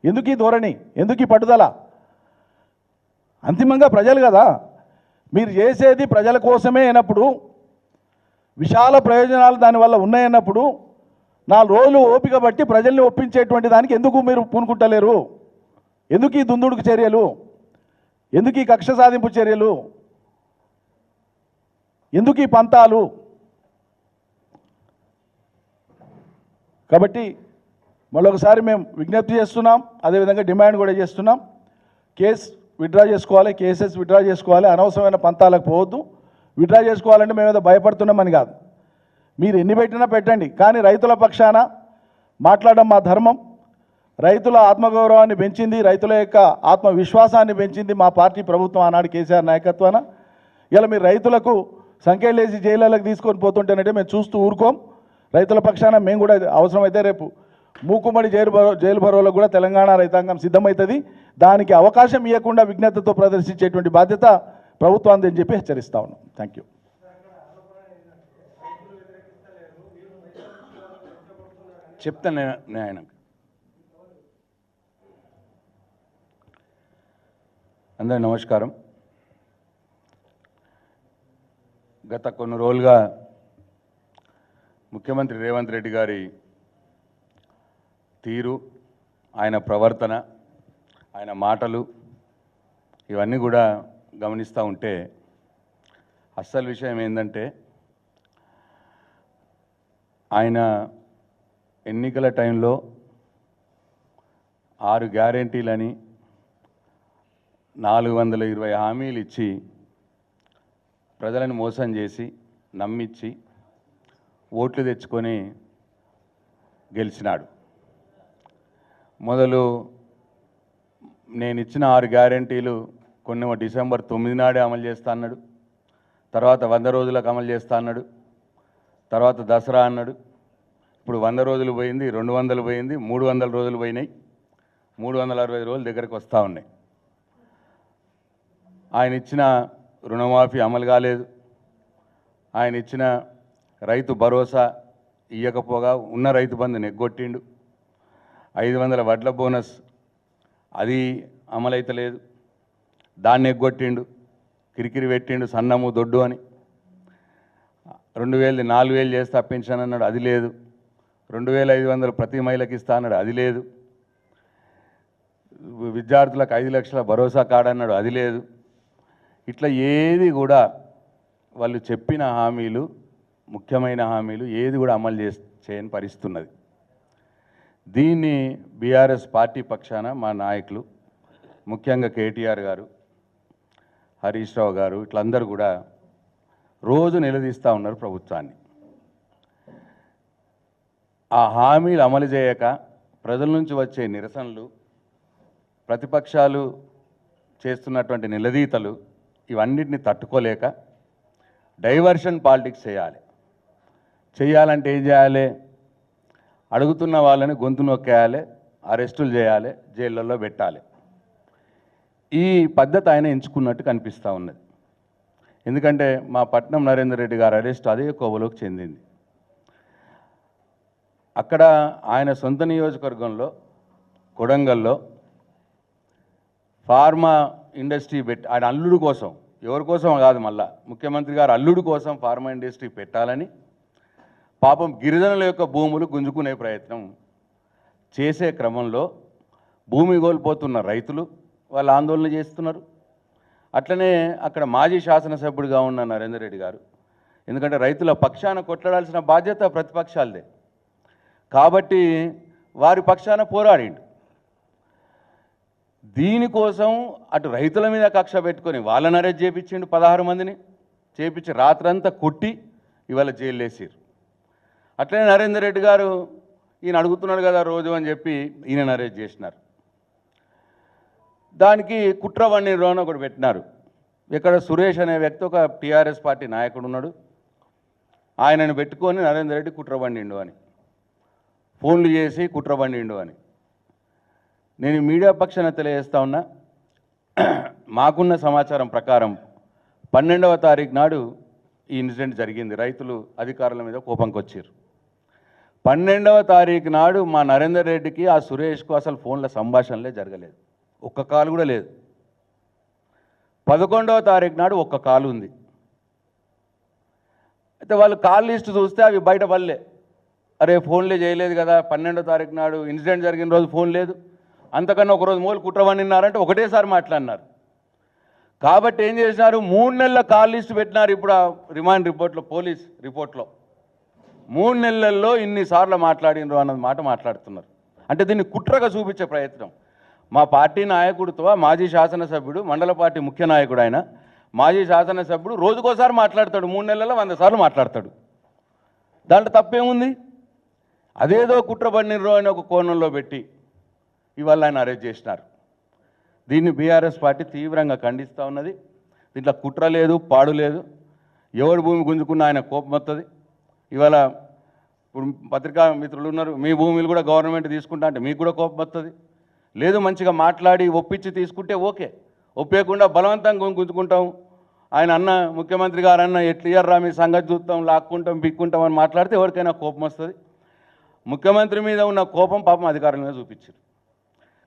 ఎందుకు ఈ ధోరణి? ఎందుకు ఈ పట్టుదల? అంతిమంగా ప్రజలు కదా. మీరు చేసేది ప్రజల కోసమే అయినప్పుడు, విశాల ప్రయోజనాలు దానివల్ల ఉన్నాయన్నప్పుడు 4 రోజులు ఓపిక బట్టి ప్రజల్ని ఒప్పించేటువంటి దానికి ఎందుకు మీరు పూనుకుంటలేరు? ఎందుకు ఈ దుందుడుకు చర్యలు? ఎందుకు ఈ కక్ష సాధింపు చర్యలు? ఎందుకు ఈ పంతాలు? కాబట్టి మరొకసారి మేము విజ్ఞప్తి చేస్తున్నాం, అదేవిధంగా డిమాండ్ కూడా చేస్తున్నాం. కేసు విత్డ్రా చేసుకోవాలి, కేసెస్ విత్డ్రా చేసుకోవాలి. అనవసరమైన పంతాలకు పోవద్దు. విత్డ్రా చేసుకోవాలంటే మేము ఏదో భయపడుతున్నామని కాదు. మీరు ఎన్ని పెట్టినా పెట్టండి, కానీ రైతుల పక్షాన మాట్లాడడం మా ధర్మం. రైతుల ఆత్మగౌరవాన్ని పెంచింది, రైతుల యొక్క ఆత్మవిశ్వాసాన్ని పెంచింది మా పార్టీ ప్రభుత్వం ఆనాడు కేసీఆర్ నాయకత్వాన. ఇలా మీరు రైతులకు సంఖ్యలేసి జైళ్ళకి తీసుకొని పోతుంటేనంటే మేము చూస్తూ ఊరుకోం. రైతుల పక్షాన మేము కూడా అవసరమైతే రేపు మూకుమ్మడి జైలు భరోలకు కూడా తెలంగాణ రైతాంగం సిద్ధమవుతుంది. దానికి అవకాశం ఇవ్వకుండా విజ్ఞతతో ప్రదర్శించేటువంటి బాధ్యత ప్రభుత్వాన్ని అని చెప్పి హెచ్చరిస్తా ఉన్నాం. Thank you. చెప్తాను నేను ఆయనకు. అందరికీ నమస్కారం. గత కొన్ని రోజులుగా ముఖ్యమంత్రి రేవంత్ రెడ్డి గారి తీరు, ఆయన ప్రవర్తన, ఆయన మాటలు ఇవన్నీ కూడా గమనిస్తూ ఉంటే అస్సలు విషయం ఏంటంటే, ఆయన ఎన్నికల టైంలో 6 గ్యారెంటీలని 420 హామీలు ఇచ్చి ప్రజలను మోసం చేసి నమ్మించి ఓట్లు తెచ్చుకొని గెలిచినాడు. మొదలు నేను ఇచ్చిన 6 గ్యారెంటీలు కొన్ని డిసెంబర్ 9 నాడే అమలు చేస్తా అన్నాడు, తర్వాత 100 రోజులకు అమలు చేస్తా అన్నాడు, తర్వాత దసరా అన్నాడు. ఇప్పుడు 100 రోజులు పోయింది, 200 పోయింది, 300 రోజులు పోయినాయి, 360 రోజులు దగ్గరకు వస్తూ ఉన్నాయి. ఆయన ఇచ్చిన రుణమాఫీ అమలు కాలేదు. ఆయన ఇచ్చిన రైతు భరోసా ఇవ్వకపోగా ఉన్న రైతు బంధుని ఎగ్గొట్టిండు. 500 వడ్ల బోనస్ అది అమలైతలేదు, దాన్ని ఎగ్గొట్టిండు, కిరికిరి పెట్టిండు, సన్నము దొడ్డు అని. 2000 4000 చేస్తా పెన్షన్ అన్నాడు, అది లేదు. 2500 ప్రతి మహిళకి ఇస్తా అన్నాడు, అది లేదు. విద్యార్థులకు 5 లక్షల భరోసా కార్డు అన్నాడు, అది లేదు. ఇట్లా ఏది కూడా వాళ్ళు చెప్పిన హామీలు, ముఖ్యమైన హామీలు ఏది కూడా అమలు చేయని పరిస్థితి ఉన్నది. దీన్ని బీఆర్ఎస్ పార్టీ పక్షాన మా నాయకులు, ముఖ్యంగా కేటీఆర్ గారు, హరీష్ రావు గారు, ఇట్లందరూ కూడా రోజు నిలదీస్తూ ఉన్నారు ప్రభుత్వాన్ని. ఆ హామీలు అమలు చేయక ప్రజల నుంచి వచ్చే నిరసనలు, ప్రతిపక్షాలు చేస్తున్నటువంటి నిలదీతలు ఇవన్నిటిని తట్టుకోలేక డైవర్షన్ పాలిటిక్స్ చేయాలంటే ఏం చేయాలి? అడుగుతున్న వాళ్ళని గొంతు నొక్కేయాలి, అరెస్టులు చేయాలి, జైళ్ళల్లో పెట్టాలి. ఈ పద్ధతి ఆయన ఎంచుకున్నట్టు కనిపిస్తూ ఉన్నది. ఎందుకంటే మా పట్నం నరేందర్ రెడ్డి గారు అరెస్ట్ అదే కోవలోకి చెందింది. అక్కడ ఆయన సొంత నియోజకవర్గంలో కొడంగల్లో ఫార్మా ఇండస్ట్రీ ఆయన అల్లుడు కోసం, ఎవరి కోసం కాదు, మళ్ళా ముఖ్యమంత్రి గారు అల్లుడు కోసం ఫార్మా ఇండస్ట్రీ పెట్టాలని పాపం గిరిజనుల యొక్క భూములు గుంజుకునే ప్రయత్నం చేసే క్రమంలో భూమి కోల్పోతున్న రైతులు వాళ్ళు ఆందోళన చేస్తున్నారు. అట్లనే అక్కడ మాజీ శాసనసభ్యుడిగా ఉన్న నరేందర్ రెడ్డి గారు, ఎందుకంటే రైతుల పక్షాన కొట్లాడాల్సిన బాధ్యత ప్రతిపక్షాలదే కాబట్టి వారి పక్షాన పోరాడిండు. దీనికోసం అటు రైతుల మీద కక్ష పెట్టుకొని వాళ్ళని అరెస్ట్ చేయించిండు, 16 మందిని చేయించి రాత్రంతా కొట్టి ఇవాళ జైలు వేసారు. అట్లనే నరేందర్ రెడ్డి గారు ఈయన అడుగుతున్నాడు కదా రోజు అని చెప్పి ఈయనను అరెస్ట్ చేసినారు. దానికి కుట్రవన్నీరు అని ఒకటి పెట్టినారు. ఇక్కడ సురేష్ అనే వ్యక్తి ఒక టీఆర్ఎస్ పార్టీ నాయకుడు ఉన్నాడు. ఆయనను పెట్టుకొని నరేందర్ రెడ్డి కుట్రబండిండు అని, ఫోన్లు చేసి కుట్రబండిండు అని. నేను మీడియా పక్షాన తెలియజేస్తా ఉన్నా, మాకున్న సమాచారం ప్రకారం 12వ తారీఖు నాడు ఈ ఇన్సిడెంట్ జరిగింది. రైతులు అధికారుల మీద కోపంకి వచ్చారు. 12వ తారీఖు నాడు మా నరేందర్ రెడ్డికి ఆ సురేష్కు అసలు ఫోన్ల సంభాషణలే జరగలేదు, ఒక్క కాల్ కూడా లేదు. 11వ తారీఖు నాడు ఒక్క కాల్ ఉంది. అయితే వాళ్ళు కాల్ లిస్ట్ చూస్తే అవి బయట పడలే. అరే ఫోన్లే చేయలేదు కదా, 12వ తారీఖు నాడు ఇన్సిడెంట్ జరిగిన రోజు ఫోన్ లేదు, అంతకన్నా ఒకరోజు మూలు కుట్రవన్నారంటే ఒకటేసారి మాట్లాడినారు. కాబట్టి ఏం చేసినారు, 3 నెలల కాల్ లిస్ట్ పెట్టినారు. ఇప్పుడు ఆ రిమాండ్ రిపోర్ట్లో, పోలీస్ రిపోర్ట్లో 3 నెలల్లో ఇన్నిసార్లు మాట్లాడినరు అన్నది మాట మాట్లాడుతున్నారు. అంటే దీన్ని కుట్రగా చూపించే ప్రయత్నం. మా పార్టీ నాయకుడితో మాజీ శాసనసభ్యుడు, మండల పార్టీ ముఖ్య నాయకుడు ఆయన, మాజీ శాసనసభ్యుడు రోజుకోసారి మాట్లాడతాడు, 3 నెలల్లో 100 సార్లు మాట్లాడతాడు. దాంట్లో తప్పేముంది? అదేదో కుట్రబడినరు అని ఒక కోణంలో పెట్టి ఇవాళ ఆయన అరెస్ట్ చేసినారు. దీన్ని బీఆర్ఎస్ పార్టీ తీవ్రంగా ఖండిస్తూ ఉన్నది. దీంట్లో కుట్ర లేదు, పాడు లేదు. ఎవడు భూమి గుంజుకున్న ఆయన కోపం వస్తుంది. ఇవాళ ఇప్పుడు పత్రికా మిత్రులు ఉన్నారు, మీ భూములు కూడా గవర్నమెంట్ తీసుకుంటా అంటే మీకు కూడా కోపం వస్తుంది. లేదు మంచిగా మాట్లాడి ఒప్పించి తీసుకుంటే ఓకే, ఒప్పేయకుండా బలవంతంగా గుంజుకుంటాం. ఆయన అన్న, ముఖ్యమంత్రి గారు అన్న ఎట్లు ఇయ్యర్రా మీ సంగతి చూస్తాం, లాక్కుంటాం, పిక్కుంటాం అని మాట్లాడితే ఎవరికైనా కోపం వస్తుంది. ముఖ్యమంత్రి మీద ఉన్న కోపం పాపం అధికారుల మీద చూపించారు.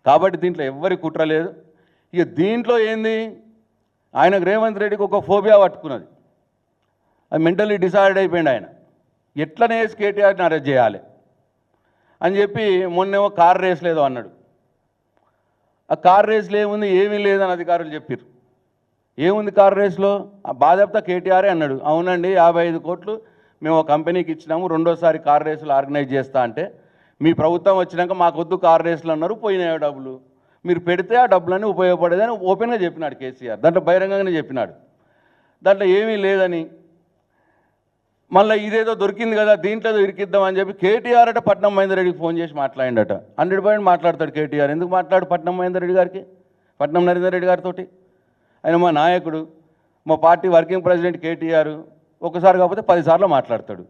కాబట్టి దీంట్లో ఎవ్వరి కుట్ర లేదు. ఇక దీంట్లో ఏంది, ఆయనకు రేవంత్ రెడ్డికి ఒక ఫోబియా పట్టుకున్నది. అది మెంటల్లీ డిసైడ్ అయిపోయింది. ఆయన ఎట్లనే కేటీఆర్ని అరెస్ట్ చేయాలి అని చెప్పి మొన్నేమో కార్ రేస్ లేదో అన్నాడు. ఆ కార్ రేస్లో ఏముంది, ఏమీ లేదని అధికారులు చెప్పారు. ఏముంది కార్ రేస్లో, బాధ్యత కేటీఆరే అన్నాడు. అవునండి 55 కోట్లు మేము ఒక కంపెనీకి ఇచ్చినాము, రెండోసారి కార్ రేసులు ఆర్గనైజ్ చేస్తా అంటే మీ ప్రభుత్వం వచ్చినాక మాకొద్దు కార్ రేసులు అన్నారు, పోయినాయో డబ్బులు, మీరు పెడితే ఆ డబ్బులన్నీ ఉపయోగపడేదని ఓపెన్గా చెప్పినాడు కేసీఆర్. దాంట్లో బహిరంగంగానే చెప్పినాడు. దాంట్లో ఏమీ లేదని మళ్ళీ ఇదేదో దొరికింది కదా దీంట్లో ఇరికిద్దామని చెప్పి కేటీఆర్ అట పట్నం మహేందర్ రెడ్డికి ఫోన్ చేసి మాట్లాడిండట. 100% మాట్లాడతాడు కేటీఆర్. ఎందుకు మాట్లాడు పట్నం మహేందర్ రెడ్డి గారికి, పట్నం నరేందర్ రెడ్డి గారితో? ఆయన మా నాయకుడు, మా పార్టీ వర్కింగ్ ప్రెసిడెంట్ కేటీఆర్. ఒకసారి కాకపోతే 10 సార్లు మాట్లాడతాడు.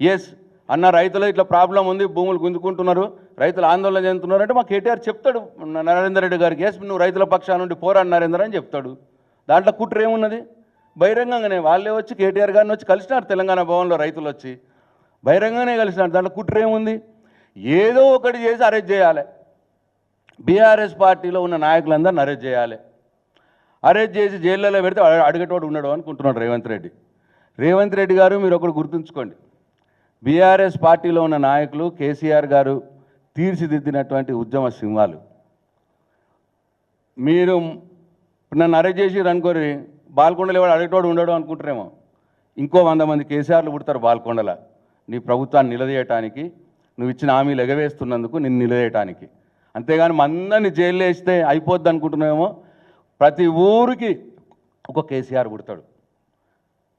ఎస్ అన్న, రైతులు ఇట్లా ప్రాబ్లం ఉంది, భూములు గుంజుకుంటున్నారు, రైతులు ఆందోళన చెందుతున్నారు అంటే మా కేటీఆర్ చెప్తాడు నరేందర్ రెడ్డి గారికి, ఎస్ నువ్వు రైతుల పక్షాన నుండి పోరాడు నరేందర్ అని చెప్తాడు. దాంట్లో కుట్ర ఏమున్నది? బహిరంగంగానే వాళ్ళే వచ్చి కేటీఆర్ గారిని వచ్చి కలిసినారు తెలంగాణ భవన్లో, రైతులు వచ్చి బహిరంగంగానే కలిసినారు. దాంట్లో కుట్ర ఏముంది? ఏదో ఒకటి చేసి అరెస్ట్ చేయాలి. బీఆర్ఎస్ పార్టీలో ఉన్న నాయకులందరిని అరెస్ట్ చేయాలి. అరెస్ట్ చేసి జైళ్ళలో పెడితే అడిగేటోడు ఉన్నాడు అనుకుంటున్నాడు రేవంత్ రెడ్డి. రేవంత్ రెడ్డి గారు మీరు ఒకటి గుర్తుంచుకోండి, బీఆర్ఎస్ పార్టీలో ఉన్న నాయకులు కేసీఆర్ గారు తీర్చిదిద్దినటువంటి ఉద్యమ సింహాలు. మీరు నన్ను అరెస్ట్ చేసి అనుకోరి బాల్కొండలో ఎవడు అడిగేటోడు ఉండడు అనుకుంటారేమో, ఇంకో 100 మంది కేసీఆర్లు పుడతారు బాల్కొండల, నీ ప్రభుత్వాన్ని నిలదీయటానికి, నువ్వు ఇచ్చిన హామీలు ఎగవేస్తున్నందుకు నిన్ను నిలదీయటానికి. అంతేగాని అందరినీ జైల్లో వేస్తే అయిపోద్ది అనుకుంటున్నామేమో. ప్రతి ఊరికి ఒక కేసీఆర్ పుడతాడు.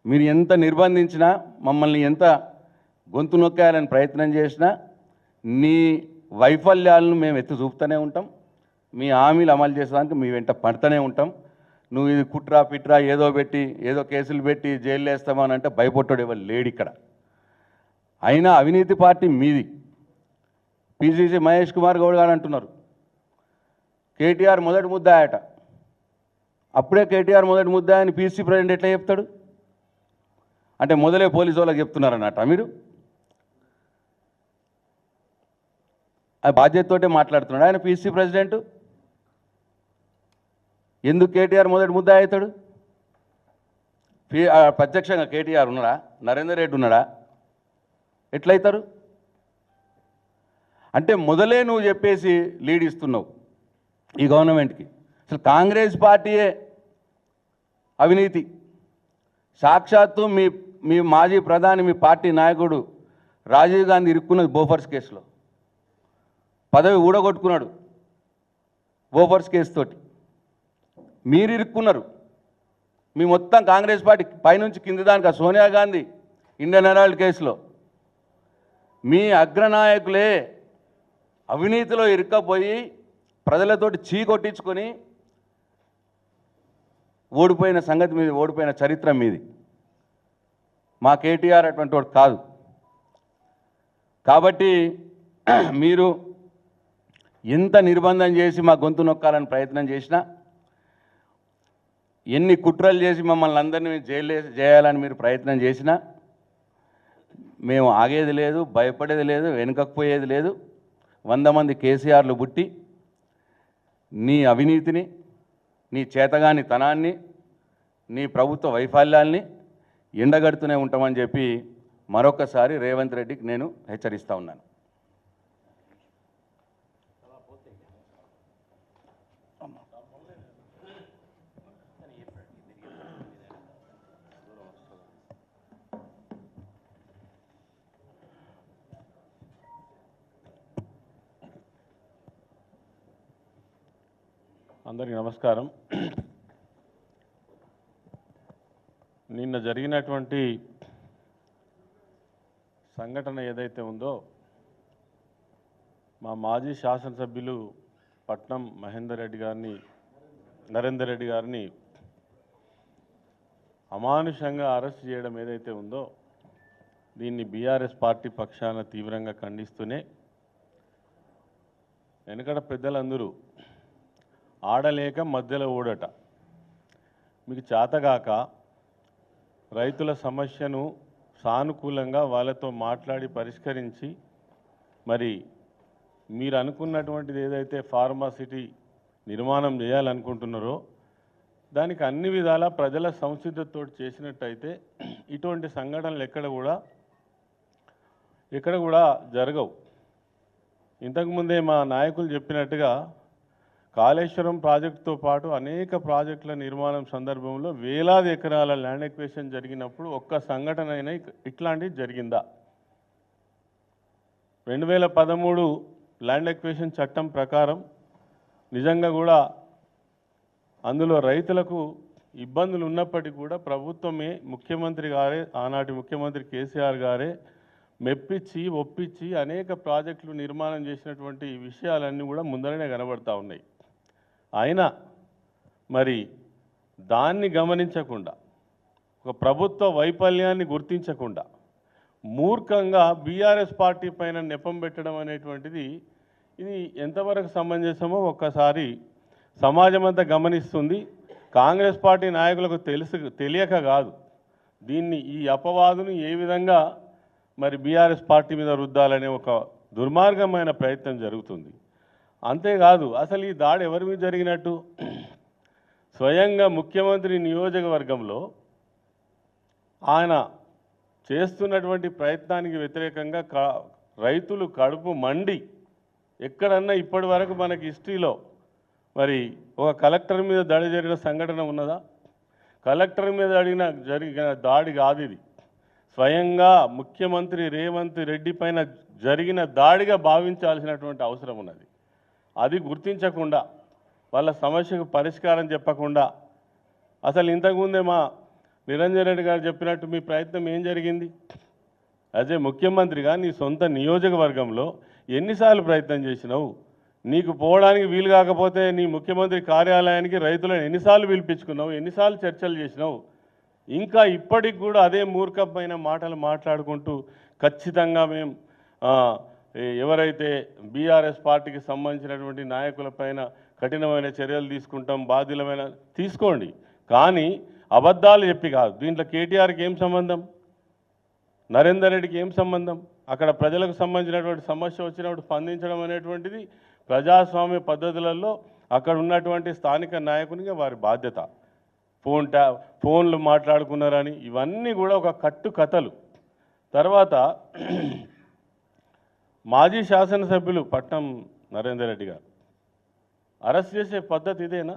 మీరు ఎంత నిర్బంధించినా, మమ్మల్ని ఎంత గొంతు నొక్కేయాలని ప్రయత్నం చేసినా నీ వైఫల్యాలను మేము ఎత్తి చూపుతూనే ఉంటాం. మీ హామీలు అమలు చేసేదానికి మీ వెంట పడుతూనే ఉంటాం. నువ్వు ఇది కుట్రా పిట్రా ఏదో పెట్టి ఏదో కేసులు పెట్టి జైలు వేస్తామని అంటే భయపడ్డాడు ఎవరు లేడు ఇక్కడ. అయినా అవినీతి పార్టీ మీది. పిసిసి మహేష్ కుమార్ గౌడ్ గారు అంటున్నారు కేటీఆర్ మొదటి ముద్దాయట. అప్పుడే కేటీఆర్ మొదటి ముద్దాయని పిసిసి ప్రెసిడెంట్ ఎట్లా చెప్తాడు? అంటే మొదలే పోలీసు వాళ్ళకి చెప్తున్నారన్నట్ట మీరు? ఆ బాధ్యతతోటే మాట్లాడుతున్నాడు ఆయన పిసిసి ప్రెసిడెంట్. ఎందుకు కేటీఆర్ మొదటి ముద్ద అవుతాడు? ప్రత్యక్షంగా కేటీఆర్ ఉన్నాడా, నరేందర్ రెడ్డి ఉన్నాడా? ఎట్లయితారు? అంటే మొదలే నువ్వు చెప్పేసి లీడ్ ఇస్తున్నావు ఈ గవర్నమెంట్కి. అసలు కాంగ్రెస్ పార్టీయే అవినీతి. సాక్షాత్తు మీ మాజీ ప్రధాని, మీ పార్టీ నాయకుడు రాజీవ్ గాంధీ ఇరుక్కున్నది బోఫర్స్ కేసులో. పదవి ఊడగొట్టుకున్నాడు బోఫర్స్ కేసు తోటి. మీరు ఇరుక్కున్నారు. మీ మొత్తం కాంగ్రెస్ పార్టీ పైనుంచి కింది దానికి సోనియా గాంధీ ఇండియన్ హెరాల్డ్ కేసులో మీ అగ్రనాయకులే అవినీతిలో ఇరుక్కపోయి ప్రజలతోటి చీ కొట్టించుకొని ఓడిపోయిన సంగతి మీది, ఓడిపోయిన చరిత్ర మీది. మా కేటీఆర్ అటువంటి వాడు కాదు. కాబట్టి మీరు ఎంత నిర్బంధం చేసి మా గొంతు నొక్కాలని ప్రయత్నం చేసినా, ఎన్ని కుట్రలు చేసి మమ్మల్ని అందరినీ జైలు చేయాలని మీరు ప్రయత్నం చేసినా మేము ఆగేది లేదు, భయపడేది లేదు, వెనుకకు పోయేది లేదు. 100 మంది కేసీఆర్లు పుట్టి నీ అవినీతిని, నీ చేతగాని తనాన్ని, నీ ప్రభుత్వ వైఫల్యాల్ని ఎండగడుతూనే ఉంటామని చెప్పి మరొకసారి రేవంత్ రెడ్డికి నేను హెచ్చరిస్తూ ఉన్నాను. అందరికీ నమస్కారం. నిన్న జరిగినటువంటి సంఘటన ఏదైతే ఉందో, మా మాజీ శాసనసభ్యులు పట్నం నరేందర్ రెడ్డి గారిని అమానుషంగా అరెస్ట్ చేయడం ఏదైతే ఉందో, దీన్ని బీఆర్ఎస్ పార్టీ పక్షాన తీవ్రంగా ఖండిస్తూనే, వెనకడ పెద్దలందరూ ఆడలేక మధ్యలో ఓడట, మీకు చేతగాక రైతుల సమస్యను సానుకూలంగా వాళ్ళతో మాట్లాడి పరిష్కరించి, మరి మీరు అనుకున్నటువంటిది ఏదైతే ఫార్మాసిటీ నిర్మాణం చేయాలనుకుంటున్నారో దానికి అన్ని విధాల ప్రజల సంసిద్ధతో చేసినట్టయితే ఇటువంటి సంఘటనలు ఎక్కడ కూడా జరగవు. ఇంతకుముందే మా నాయకులు చెప్పినట్టుగా కాళేశ్వరం ప్రాజెక్టుతో పాటు అనేక ప్రాజెక్టుల నిర్మాణం సందర్భంలో వేలాది ఎకరాల ల్యాండ్ ఎక్విజిషన్ జరిగినప్పుడు ఒక్క సంఘటన అయినా ఇట్లాంటిది జరిగిందా? 2013 ల్యాండ్ ఎక్విజిషన్ చట్టం ప్రకారం నిజంగా కూడా అందులో రైతులకు ఇబ్బందులు ఉన్నప్పటికీ కూడా ప్రభుత్వమే, ముఖ్యమంత్రి గారే, ఆనాటి ముఖ్యమంత్రి కేసీఆర్ గారే మెప్పించి ఒప్పించి అనేక ప్రాజెక్టులు నిర్మాణం చేసినటువంటి విషయాలన్నీ కూడా ముందరనే కనబడతా ఉన్నాయి. అయినా మరి దాన్ని గమనించకుండా, ఒక ప్రభుత్వ వైఫల్యాన్ని గుర్తించకుండా మూర్ఖంగా బీఆర్ఎస్ పార్టీ పైన నెపం పెట్టడం అనేటువంటిది ఇది ఎంతవరకు సమంజసమో ఒక్కసారి సమాజం అంతా గమనిస్తుంది. కాంగ్రెస్ పార్టీ నాయకులకు తెలియక కాదు, దీన్ని ఈ అపవాదును ఏ విధంగా మరి బీఆర్ఎస్ పార్టీ మీద రుద్దాలనే ఒక దుర్మార్గమైన ప్రయత్నం జరుగుతుంది. అంతేకాదు, అసలు ఈ దాడి ఎవరి మీద జరిగినట్టు? స్వయంగా ముఖ్యమంత్రి నియోజకవర్గంలో ఆయన చేస్తున్నటువంటి ప్రయత్నానికి వ్యతిరేకంగా రైతులు కడుపు మండి, ఎక్కడన్నా ఇప్పటి వరకు మనకి హిస్టరీలో మరి ఒక కలెక్టర్ మీద దాడి జరిగిన సంఘటన ఉన్నదా? కలెక్టర్ మీద జరిగిన దాడి కాదు ఇది. స్వయంగా ముఖ్యమంత్రి రేవంత్ రెడ్డి పైన జరిగిన దాడిగా భావించాల్సినటువంటి అవసరం ఉన్నది. అది గుర్తించకుండా, వాళ్ళ సమస్యకు పరిష్కారం చెప్పకుండా, అసలు ఇంతకుముందే మా నిరంజన్ రెడ్డి గారు చెప్పినట్టు మీ ప్రయత్నం ఏం జరిగింది? అదే ముఖ్యమంత్రిగా నీ సొంత నియోజకవర్గంలో ఎన్నిసార్లు ప్రయత్నం చేసినావు? నీకు పోవడానికి వీలు కాకపోతే నీ ముఖ్యమంత్రి కార్యాలయానికి రైతులను ఎన్నిసార్లు పిలిపించుకున్నావు? ఎన్నిసార్లు చర్చలు చేసినావు? ఇంకా ఇప్పటికి కూడా అదే మూర్ఖమైన మాటలు మాట్లాడుకుంటూ ఖచ్చితంగా మేము ఎవరైతే బీఆర్ఎస్ పార్టీకి సంబంధించినటువంటి నాయకులపైన కఠినమైన చర్యలు తీసుకుంటాం, బాధ్యులమైన తీసుకోండి, కానీ అబద్ధాలు చెప్పి కాదు. దీంట్లో కేటీఆర్కి ఏం సంబంధం? నరేందర్ రెడ్డికి ఏం సంబంధం? అక్కడ ప్రజలకు సంబంధించినటువంటి సమస్య వచ్చినప్పుడు స్పందించడం అనేటువంటిది ప్రజాస్వామ్య పద్ధతులలో అక్కడ ఉన్నటువంటి స్థానిక నాయకునిగా వారి బాధ్యత. ఫోన్లు మాట్లాడుకున్నారని ఇవన్నీ కూడా ఒక కట్టు కథలు. తర్వాత మాజీ శాసనసభ్యులు పట్నం నరేందర్ రెడ్డి గారు అరెస్ట్ చేసే పద్ధతి ఇదేనా?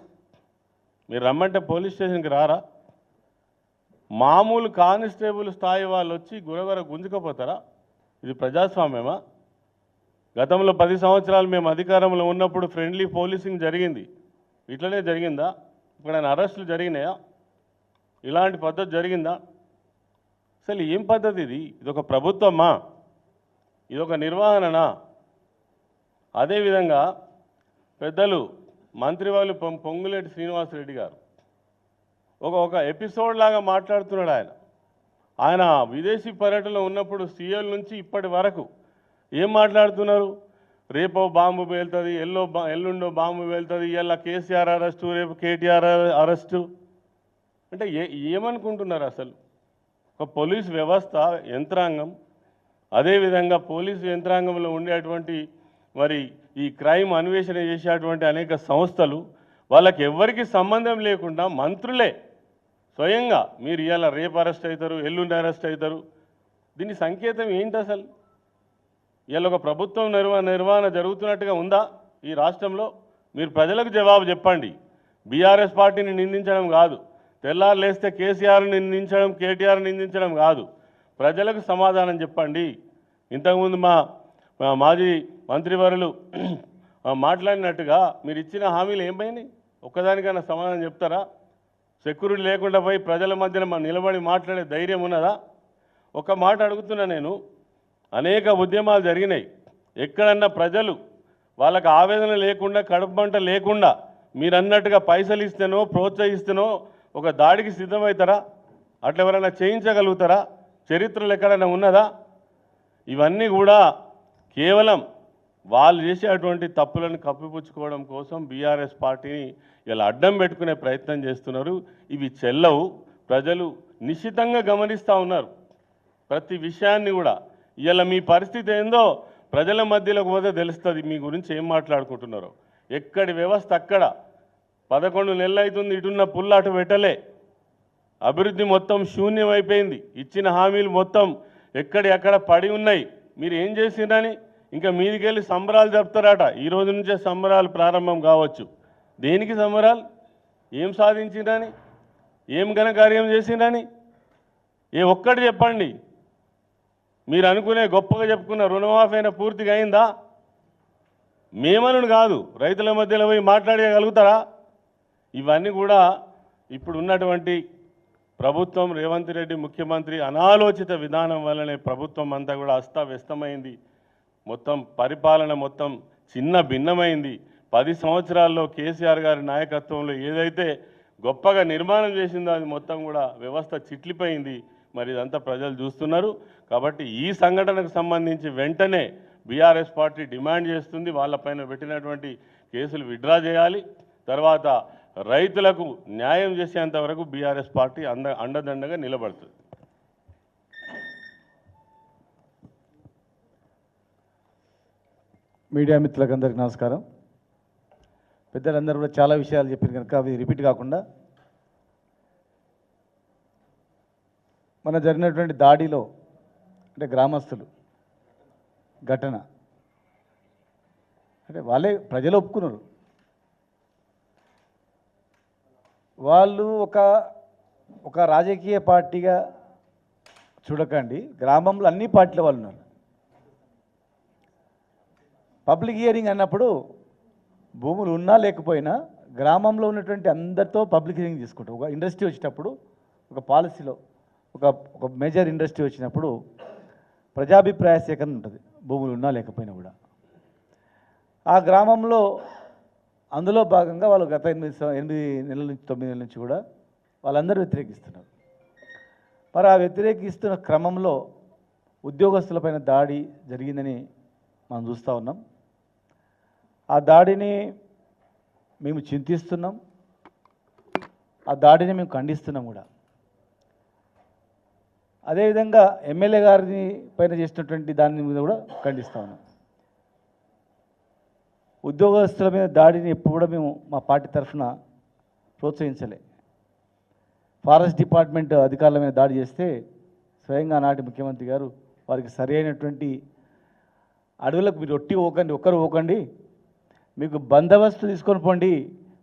మీరు రమ్మంటే పోలీస్ స్టేషన్కి రారా? మామూలు కానిస్టేబుల్ స్థాయి వాళ్ళు వచ్చి గురగుర గుంజుకపోతారా? ఇది ప్రజాస్వామ్యమా? గతంలో 10 సంవత్సరాలు మేము అధికారంలో ఉన్నప్పుడు ఫ్రెండ్లీ పోలీసింగ్ జరిగింది. ఇట్లనే జరిగిందా? ఇక్కడ అరెస్టులు జరిగినాయా? ఇలాంటి పద్ధతి జరిగిందా? అసలు ఏం పద్ధతి ఇది? ఇదొక ప్రభుత్వమా? ఇదొక నిర్వహణనా? అదేవిధంగా పెద్దలు మంత్రివాళ్ళు పొంగులేటి శ్రీనివాసరెడ్డి గారు ఒక ఎపిసోడ్ లాగా మాట్లాడుతున్నాడు ఆయన విదేశీ పర్యటనలో ఉన్నప్పుడు సీఎల్ నుంచి ఇప్పటి వరకు ఏం మాట్లాడుతున్నారు? రేపో బాంబు పేలుతుంది, ఎల్లుండో బాంబు పేలుతుంది, ఇలా కేసీఆర్ అరెస్టు, రేపు కేటీఆర్ అరెస్టు. అంటే ఏమనుకుంటున్నారు అసలు? ఒక పోలీస్ వ్యవస్థ యంత్రాంగం, అదేవిధంగా పోలీసు యంత్రాంగంలో ఉండేటువంటి మరి ఈ క్రైమ్ అన్వేషణ చేసేటువంటి అనేక సంస్థలు, వాళ్ళకి ఎవ్వరికి సంబంధం లేకుండా మంత్రులే స్వయంగా మీరు ఇవాళ రేపు అరెస్ట్ అవుతారు, ఎల్లుండి అరెస్ట్ అవుతారు. దీని సంకేతం ఏంటి అసలు? ఇవాళ ఒక ప్రభుత్వం నిర్వహణ జరుగుతున్నట్టుగా ఉందా ఈ రాష్ట్రంలో? మీరు ప్రజలకు జవాబు చెప్పండి. బీఆర్ఎస్ పార్టీని నిందించడం కాదు, తెల్లారు లేస్తే కేసీఆర్ని నిందించడం, కేటీఆర్ని నిందించడం కాదు, ప్రజలకు సమాధానం చెప్పండి. ఇంతకుముందు మా మాజీ మంత్రివర్యులు మాట్లాడినట్టుగా మీరు ఇచ్చిన హామీలు ఏమైనాయి? ఒక్కదానికైనా సమాధానం చెప్తారా? సెక్యూరిటీ లేకుండా పోయి ప్రజల మధ్యన నిలబడి మాట్లాడే ధైర్యం ఉన్నదా? ఒక మాట అడుగుతున్నా నేను, అనేక ఉద్యమాలు జరిగినాయి. ఎక్కడన్నా ప్రజలు వాళ్ళకి ఆవేదన లేకుండా, కడుపు మంట లేకుండా మీరు అన్నట్టుగా పైసలు ఇస్తేనో ప్రోత్సహిస్తేనో ఒక దాడికి సిద్ధమవుతారా? అట్లా ఎవరైనా చేయించగలుగుతారా? చరిత్రలు ఎక్కడైనా ఉన్నదా? ఇవన్నీ కూడా కేవలం వాళ్ళు చేసేటువంటి తప్పులను కప్పిపుచ్చుకోవడం కోసం బీఆర్ఎస్ పార్టీని ఇలా అడ్డం పెట్టుకునే ప్రయత్నం చేస్తున్నారు. ఇవి చెల్లవు. ప్రజలు నిశ్చితంగా గమనిస్తూ ఉన్నారు ప్రతి విషయాన్ని కూడా. ఇలా మీ పరిస్థితి ఏందో ప్రజల మధ్యలోకి పోతే తెలుస్తుంది మీ గురించి ఏం మాట్లాడుకుంటున్నారో. ఎక్కడి వ్యవస్థ అక్కడ 11 నెలలు అవుతుంది, ఇటున్న పుల్ల అటు పెట్టలే. అభివృద్ధి మొత్తం శూన్యం అయిపోయింది. ఇచ్చిన హామీలు మొత్తం ఎక్కడి అక్కడ పడి ఉన్నాయి. మీరు ఏం చేసిండ్రని ఇంకా మీదికెళ్ళి సంబరాలు జరుపుతారట. ఈ రోజు నుంచే సంబరాలు ప్రారంభం కావచ్చు. దేనికి సంబరాలు? ఏం సాధించిండ్రని, ఏం ఘనకార్యం చేసిండ్రని ఏ ఒక్కటి చెప్పండి. మీరు అనుకునే గొప్పగా చెప్పుకున్న రుణమాఫీ అయినా పూర్తిగా అయిందా? మేమనుడు కాదు, రైతుల మధ్యలో పోయి మాట్లాడగలుగుతారా? ఇవన్నీ కూడా ఇప్పుడు ఉన్నటువంటి ప్రభుత్వం, రేవంత్ రెడ్డి ముఖ్యమంత్రి అనాలోచిత విధానం వల్లనే ప్రభుత్వం అంతా కూడా అస్తవ్యస్తమైంది. మొత్తం పరిపాలన మొత్తం చిన్న భిన్నమైంది. 10 సంవత్సరాల్లో కేసీఆర్ గారి నాయకత్వంలో ఏదైతే గొప్పగా నిర్మాణం చేసిందో అది మొత్తం కూడా వ్యవస్థ చిట్లిపోయింది. మరి ఇదంతా ప్రజలు చూస్తున్నారు. కాబట్టి ఈ సంఘటనకు సంబంధించి వెంటనే బీఆర్ఎస్ పార్టీ డిమాండ్ చేస్తుంది, వాళ్ళపైన పెట్టినటువంటి కేసులు విత్డ్రా చేయాలి. తర్వాత రైతులకు న్యాయం చేసేంత వరకు బీఆర్ఎస్ పార్టీ అండదండగా నిలబడుతుంది. మీడియా మిత్రులకు అందరికీ నమస్కారం. పెద్దలందరూ కూడా చాలా విషయాలు చెప్పారు కనుక అవి రిపీట్ కాకుండా, మన జరిగినటువంటి దాడిలో అంటే గ్రామస్తులు ఘటన అంటే వాళ్ళే ప్రజలు ఒప్పుకున్నారు. వాళ్ళు ఒక రాజకీయ పార్టీగా చూడకండి, గ్రామంలో అన్ని పార్టీల వాళ్ళు ఉన్నారు. పబ్లిక్ హియరింగ్ అన్నప్పుడు భూములు ఉన్నా లేకపోయినా గ్రామంలో ఉన్నటువంటి అందరితో పబ్లిక్ హియరింగ్ తీసుకుంటాం. ఒక ఇండస్ట్రీ వచ్చేటప్పుడు, ఒక పాలసీలో ఒక మేజర్ ఇండస్ట్రీ వచ్చినప్పుడు ప్రజాభిప్రాయ సేకరణ ఉంటుంది, భూములు ఉన్నా లేకపోయినా కూడా. ఆ గ్రామంలో అందులో భాగంగా వాళ్ళు గత 8 నెలల నుంచి 9 నెలల నుంచి కూడా వాళ్ళందరూ వ్యతిరేకిస్తున్నారు. మరి ఆ వ్యతిరేకిస్తున్న క్రమంలో ఉద్యోగస్తులపైన దాడి జరిగిందని మనం చూస్తూ ఉన్నాం. ఆ దాడిని మేము చింతిస్తున్నాం, ఆ దాడిని మేము ఖండిస్తున్నాం కూడా. అదేవిధంగా ఎమ్మెల్యే గారిని పైన చేసినటువంటి దాని మీద కూడా ఖండిస్తూ ఉన్నాం. ఉద్యోగస్తుల మీద దాడిని ఎప్పుడు కూడా మేము మా పార్టీ తరఫున ప్రోత్సహించలే. ఫారెస్ట్ డిపార్ట్మెంట్ అధికారుల మీద దాడి చేస్తే స్వయంగా నాటి ముఖ్యమంత్రి గారు వారికి సరైనటువంటి అడవులకు మీరు ఒక్కరు పోకండి, మీకు బందోబస్తు తీసుకొని పోండి,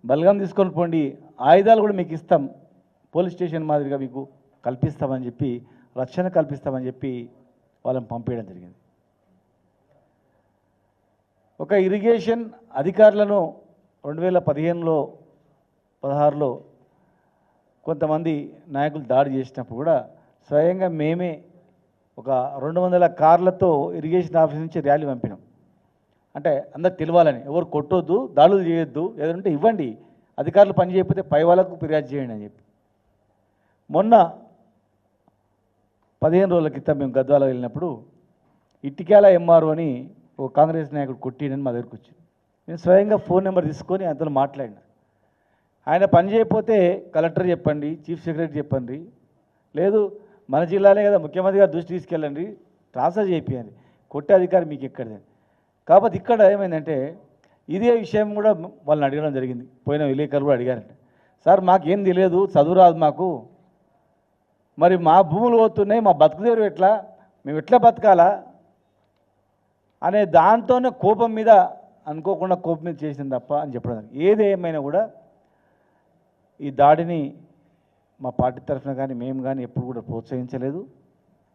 బలగం తీసుకొని పోండి, ఆయుధాలు కూడా మీకు ఇస్తాం, పోలీస్ స్టేషన్ మాదిరిగా మీకు కల్పిస్తామని చెప్పి, రక్షణ కల్పిస్తామని చెప్పి వాళ్ళని పంపించడం జరిగింది. ఒక ఇరిగేషన్ అధికారులను 2015లో 16లో కొంతమంది నాయకులు దాడి చేసినప్పుడు కూడా స్వయంగా మేమే ఒక 200 కార్లతో ఇరిగేషన్ ఆఫీస్ నుంచి ర్యాలీ పంపినాం. అంటే అందరు తెలియాలని, ఎవరు కొట్టొద్దు, దాడులు చేయొద్దు, ఏదంటే ఇవ్వండి, అధికారులు పని చేయకపోతే పై వాళ్ళకు ఫిర్యాదు చేయండి అని చెప్పి. మొన్న 15 రోజుల క్రితం మేము గద్వాల వెళ్ళినప్పుడు ఇటిక్యాల ఎంఆర్ఓ అని ఒక కాంగ్రెస్ నాయకుడు కొట్టినని మా దగ్గరికి వచ్చింది. నేను స్వయంగా ఫోన్ నెంబర్ తీసుకొని అతను మాట్లాడినా. ఆయన పని చేయకపోతే కలెక్టర్ చెప్పండి, చీఫ్ సెక్రటరీ చెప్పండి, లేదు మన జిల్లాలే కదా ముఖ్యమంత్రి గారు దృష్టి తీసుకెళ్ళండి, ట్రాన్స్ఫర్ చేయించండి, కొట్టే అధికారం మీకు ఎక్కడిది. కాకపోతే ఇక్కడ ఏమైందంటే ఇదే విషయం కూడా వాళ్ళని అడగడం జరిగింది. పోయిన విలేకరులు కూడా అడిగారంట, సార్ మాకేం తెలియదు, చదువు రాదు మాకు, మరి మా భూములు పోతున్నాయి, మా బతుకుదేరు ఎట్లా, మేము ఎట్లా బతకాలా అనే దాంతోనే కోపం మీద అనుకోకుండా కోపం మీద చేసింది తప్ప అని చెప్పడం. ఏది ఏమైనా కూడా ఈ దాడిని మా పార్టీ తరఫున కానీ మేము కానీ ఎప్పుడు కూడా ప్రోత్సహించలేదు,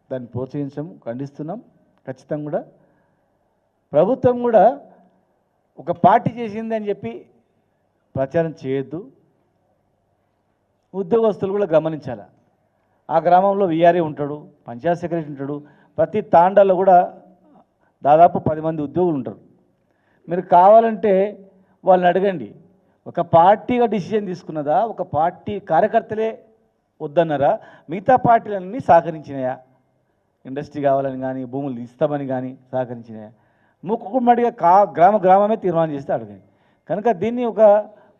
దాన్ని ప్రోత్సహించము, ఖండిస్తున్నాం. ఖచ్చితంగా కూడా ప్రభుత్వం కూడా ఒక పార్టీ చేసింది అని చెప్పి ప్రచారం చేయొద్దు. ఉద్యోగస్తులు కూడా గమనించాలి. ఆ గ్రామంలో విఆర్ఏ ఉంటాడు, పంచాయత్ సెక్రటరీ ఉంటాడు, ప్రతి తాండాలో కూడా దాదాపు 10 మంది ఉద్యోగులు ఉంటారు. మీరు కావాలంటే వాళ్ళని అడగండి, ఒక పార్టీగా డిసిజన్ తీసుకున్నదా, ఒక పార్టీ కార్యకర్తలే వద్దన్నారా, మిగతా పార్టీలన్నీ సహకరించినాయా, ఇండస్ట్రీ కావాలని కానీ భూములు ఇస్తామని కానీ సహకరించినాయా, ముక్కుమ్మడిగా గ్రామమే తీర్మానం చేస్తే అడగండి. కనుక దీన్ని ఒక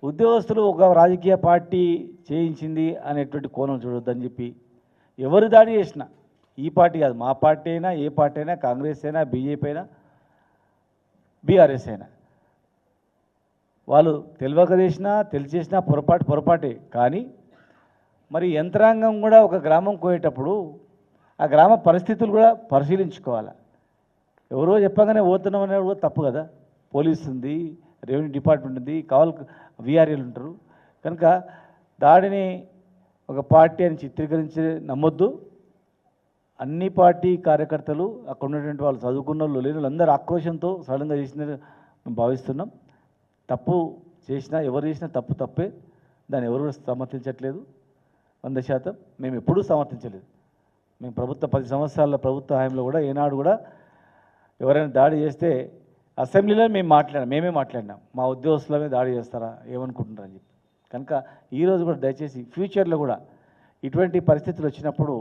ఉద్యోగస్తులు ఒక రాజకీయ పార్టీ చేయించింది అనేటువంటి కోణం చూడొద్దని చెప్పి ఎవరు దాడి చేసినా, ఈ పార్టీ కాదు మా పార్టీ అయినా ఏ పార్టీ అయినా, కాంగ్రెస్ అయినా బీజేపీ అయినా బీఆర్ఎస్ అయినా, వాళ్ళు తెలియక చేసినా తెలిసేసినా పొరపాటే. కానీ మరి యంత్రాంగం కూడా ఒక గ్రామం పోయేటప్పుడు ఆ గ్రామ పరిస్థితులు కూడా పరిశీలించుకోవాలి. ఎవరో చెప్పగానే పోతున్నాం అనేది కూడా తప్పు కదా. పోలీస్ ఉంది, రెవెన్యూ డిపార్ట్మెంట్ ఉంది, కావాలి విఆర్ఏలు ఉంటారు. కనుక దాడిని ఒక పార్టీ అని చిత్రీకరించి నమ్మొద్దు. అన్ని పార్టీ కార్యకర్తలు అక్కడ ఉన్నటువంటి వాళ్ళు చదువుకున్న వాళ్ళు లేని వాళ్ళు అందరూ ఆక్రోషంతో సడన్గా చేసిందని మేము భావిస్తున్నాం. తప్పు చేసినా ఎవరు చేసినా తప్పే, దాన్ని ఎవరు సమర్థించట్లేదు. 100% మేము ఎప్పుడూ సమర్థించలేదు. మేము 10 సంవత్సరాల ప్రభుత్వ హయాంలో కూడా ఏనాడు కూడా ఎవరైనా దాడి చేస్తే అసెంబ్లీలో మేమే మాట్లాడినాం, మా ఉద్యోగస్తుల మీద దాడి చేస్తారా ఏమనుకుంటున్నారని చెప్పి. కనుక ఈరోజు కూడా దయచేసి ఫ్యూచర్లో కూడా ఇటువంటి పరిస్థితులు వచ్చినప్పుడు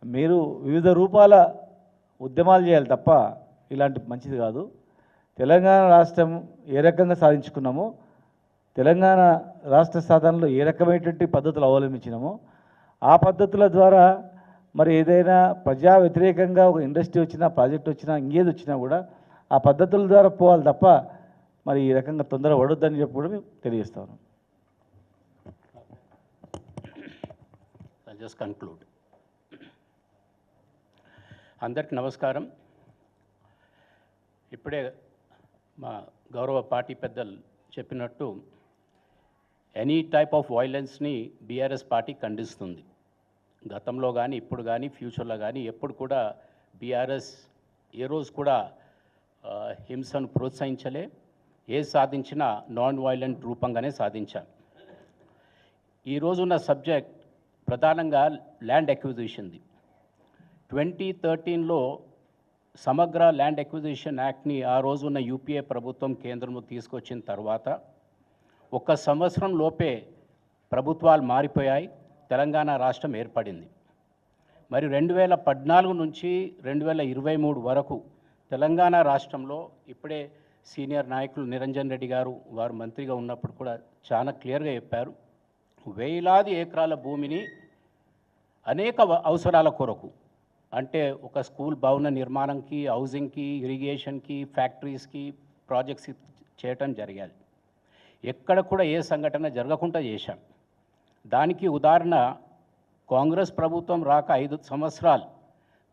మీరు వివిధ రూపాల ఉద్యమాలు చేయాలి తప్ప ఇలాంటి మంచిది కాదు. తెలంగాణ రాష్ట్రం ఏ రకంగా సాధించుకున్నామో, తెలంగాణ రాష్ట్ర సాధనలో ఏ రకమైనటువంటి పద్ధతులు అవలంబించినామో ఆ పద్ధతుల ద్వారా మరి ఏదైనా ప్రజా వ్యతిరేకంగా ఒక ఇండస్ట్రీ వచ్చినా, ప్రాజెక్ట్ వచ్చినా, ఇంకేది వచ్చినా కూడా ఆ పద్ధతుల ద్వారా పోవాలి తప్ప మరి ఈ రకంగా తొందర పడొద్దని చెప్పి కూడా మేము తెలియజేస్తాను. Just conclude. అందరికి నమస్కారం. ఇప్పుడే మా గౌరవ పార్టీ పెద్దలు చెప్పినట్టు ఎనీ టైప్ ఆఫ్ వైలెన్స్ని బీఆర్ఎస్ పార్టీ ఖండిస్తుంది. గతంలో కానీ ఇప్పుడు కానీ ఫ్యూచర్లో కానీ ఎప్పుడు కూడా బీఆర్ఎస్ ఏ రోజు కూడా హింసను ప్రోత్సహించలే. ఏ సాధించినా నాన్ వైలెంట్ రూపంగానే సాధించాం. ఈరోజున్న సబ్జెక్ట్ ప్రధానంగా ల్యాండ్ ఎక్విజిషన్ది. 2013లో సమగ్ర ల్యాండ్ ఎక్విజిషన్ యాక్ట్ని ఆ రోజున్న యూపీఏ ప్రభుత్వం కేంద్రంలో తీసుకొచ్చిన తర్వాత 1 సంవత్సరం లోపే ప్రభుత్వాలు మారిపోయాయి, తెలంగాణ రాష్ట్రం ఏర్పడింది. మరి 2014 నుంచి 2023 వరకు తెలంగాణ రాష్ట్రంలో ఇప్పుడే సీనియర్ నాయకులు నిరంజన్ రెడ్డి గారు వారు మంత్రిగా ఉన్నప్పుడు కూడా చాలా క్లియర్గా చెప్పారు, వేలాది ఎకరాల భూమిని అనేక అవసరాల కొరకు, అంటే ఒక స్కూల్ భవన నిర్మాణంకి, హౌసింగ్కి, ఇరిగేషన్కి, ఫ్యాక్టరీస్కి, ప్రాజెక్ట్స్ చేయటం జరిగాలి. ఎక్కడ కూడా ఏ సంఘటన జరగకుండా చేశాం. దానికి ఉదాహరణ కాంగ్రెస్ ప్రభుత్వం రాక 5 సంవత్సరాలు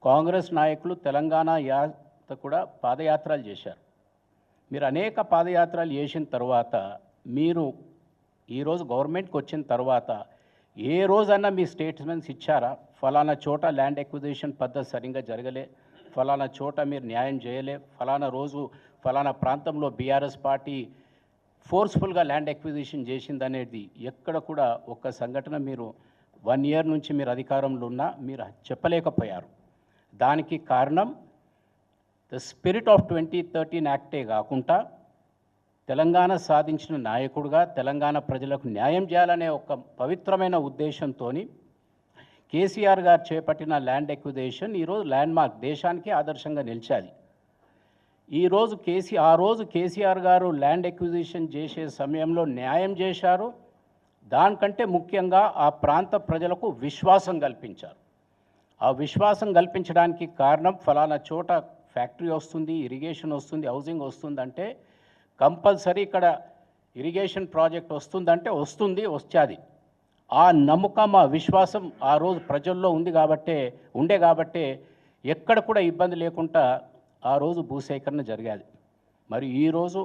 కాంగ్రెస్ నాయకులు తెలంగాణ యాత్ర కూడా పాదయాత్రలు చేశారు. మీరు అనేక పాదయాత్రలు చేసిన తర్వాత మీరు ఈరోజు గవర్నమెంట్కి వచ్చిన తర్వాత ఏ రోజన్నా మీ స్టేట్మెంట్స్ ఇచ్చారా? ఫలానా చోట ల్యాండ్ ఎక్విజిషన్ పద్ధతి సరిగ్గా జరగలే, ఫలానా చోట మీరు న్యాయం చేయలే, ఫలానా రోజు ఫలానా ప్రాంతంలో బీఆర్ఎస్ పార్టీ ఫోర్స్ఫుల్గా ల్యాండ్ ఎక్విజిషన్ చేసిందనేది ఎక్కడ కూడా ఒక్క సంఘటన మీరు 1 ఇయర్ నుంచి మీరు అధికారంలో ఉన్నా మీరు చెప్పలేకపోయారు. దానికి కారణం ద స్పిరిట్ ఆఫ్ 2013 యాక్టే కాకుండా తెలంగాణ సాధించిన నాయకుడుగా తెలంగాణ ప్రజలకు న్యాయం చేయాలనే ఒక పవిత్రమైన ఉద్దేశంతో కేసీఆర్ గారు చేపట్టిన ల్యాండ్ ఎక్విజిషన్ ఈరోజు ల్యాండ్ మార్క్, దేశానికి ఆదర్శంగా నిలిచాది. ఆ రోజు కేసీఆర్ గారు ల్యాండ్ ఎక్విజిషన్ చేసే సమయంలో న్యాయం చేశారు. దానికంటే ముఖ్యంగా ఆ ప్రాంత ప్రజలకు విశ్వాసం కల్పించారు. ఆ విశ్వాసం కల్పించడానికి కారణం ఫలానా చోట ఫ్యాక్టరీ వస్తుంది, ఇరిగేషన్ వస్తుంది, హౌసింగ్ వస్తుందంటే కంపల్సరీ ఇక్కడ ఇరిగేషన్ ప్రాజెక్ట్ వస్తుందంటే వచ్చేది. ఆ నమ్మకం, ఆ విశ్వాసం ఆ రోజు ప్రజల్లో ఉండే కాబట్టే ఎక్కడ కూడా ఇబ్బంది లేకుండా ఆ రోజు భూసేకరణ జరిగేది. మరి ఈరోజు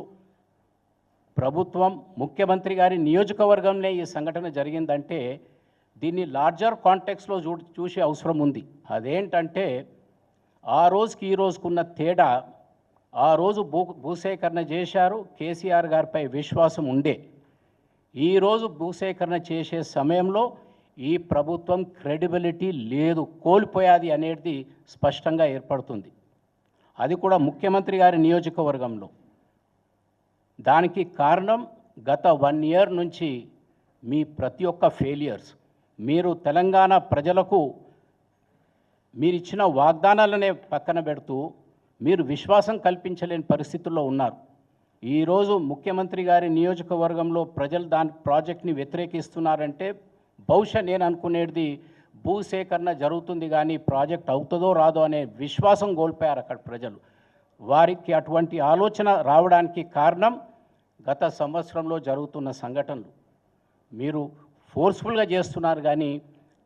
ప్రభుత్వం, ముఖ్యమంత్రి గారి నియోజకవర్గంలో ఈ సంఘటన జరిగిందంటే దీన్ని లార్జర్ కాంటెక్స్లో చూసే అవసరం ఉంది. అదేంటంటే ఆ రోజుకి ఈ రోజుకున్న తేడా, ఆ రోజు భూసేకరణ చేశారు, కేసీఆర్ గారిపై విశ్వాసం ఉండే. ఈరోజు భూసేకరణ చేసే సమయంలో ఈ ప్రభుత్వం క్రెడిబిలిటీ లేదు, కోల్పోయాది అనేది స్పష్టంగా ఏర్పడుతుంది. అది కూడా ముఖ్యమంత్రి గారి నియోజకవర్గంలో. దానికి కారణం గత 1 ఇయర్ నుంచి మీ ప్రతి ఒక్క ఫెయిలియర్స్. మీరు తెలంగాణ ప్రజలకు మీరిచ్చిన వాగ్దానాలనే పక్కన పెడుతూ మీరు విశ్వాసం కల్పించలేని పరిస్థితుల్లో ఉన్నారు. ఈరోజు ముఖ్యమంత్రి గారి నియోజకవర్గంలో ప్రజలు దాని ప్రాజెక్ట్ని వ్యతిరేకిస్తున్నారంటే బహుశా నేను అనుకునేది భూసేకరణ జరుగుతుంది కానీ ప్రాజెక్ట్ అవుతుందో రాదో అనే విశ్వాసం కోల్పోయారు అక్కడ ప్రజలు. వారికి అటువంటి ఆలోచన రావడానికి కారణం గత సంవత్సరంలో జరుగుతున్న సంఘటనలు. మీరు ఫోర్స్ఫుల్గా చేస్తున్నారు కానీ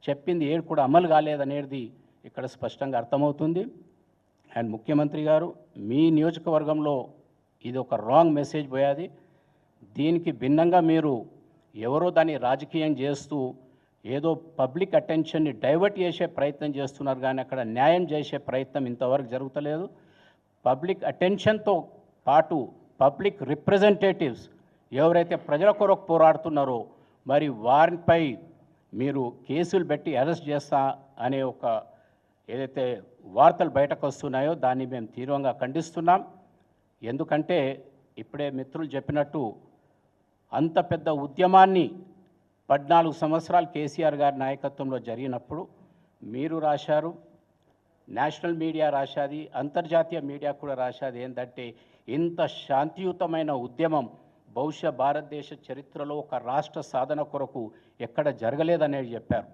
చెప్పింది ఏడు కూడా అమలు కాలేదనేది ఇక్కడ స్పష్టంగా అర్థమవుతుంది. అండ్ ముఖ్యమంత్రి గారు, మీ నియోజకవర్గంలో ఇది ఒక రాంగ్ మెసేజ్ పోయాది. దీనికి భిన్నంగా మీరు ఎవరో దాన్ని రాజకీయం చేస్తూ ఏదో పబ్లిక్ అటెన్షన్ని డైవర్ట్ చేసే ప్రయత్నం చేస్తున్నారు కానీ అక్కడ న్యాయం చేసే ప్రయత్నం ఇంతవరకు జరుగుతలేదు. పబ్లిక్ అటెన్షన్తో పాటు పబ్లిక్ రిప్రజెంటేటివ్స్ ఎవరైతే ప్రజల కొరకు పోరాడుతున్నారో మరి వారిపై మీరు కేసులు పెట్టి అరెస్ట్ చేస్తా అనే ఒక ఏదైతే వార్తలు బయటకు వస్తున్నాయో దాన్ని మేము తీవ్రంగా ఖండిస్తున్నాం. ఎందుకంటే ఇప్పుడే మిత్రులు చెప్పినట్టు అంత పెద్ద ఉద్యమాన్ని 14 సంవత్సరాలు కేసీఆర్ గారి నాయకత్వంలో జరిగినప్పుడు మీరు రాశారు, నేషనల్ మీడియా రాశాది, అంతర్జాతీయ మీడియా కూడా రాశాది. ఏంటంటే ఇంత శాంతియుతమైన ఉద్యమం బహుశా భారతదేశ చరిత్రలో ఒక రాష్ట్ర సాధన కొరకు ఎక్కడ జరగలేదనేది చెప్పారు.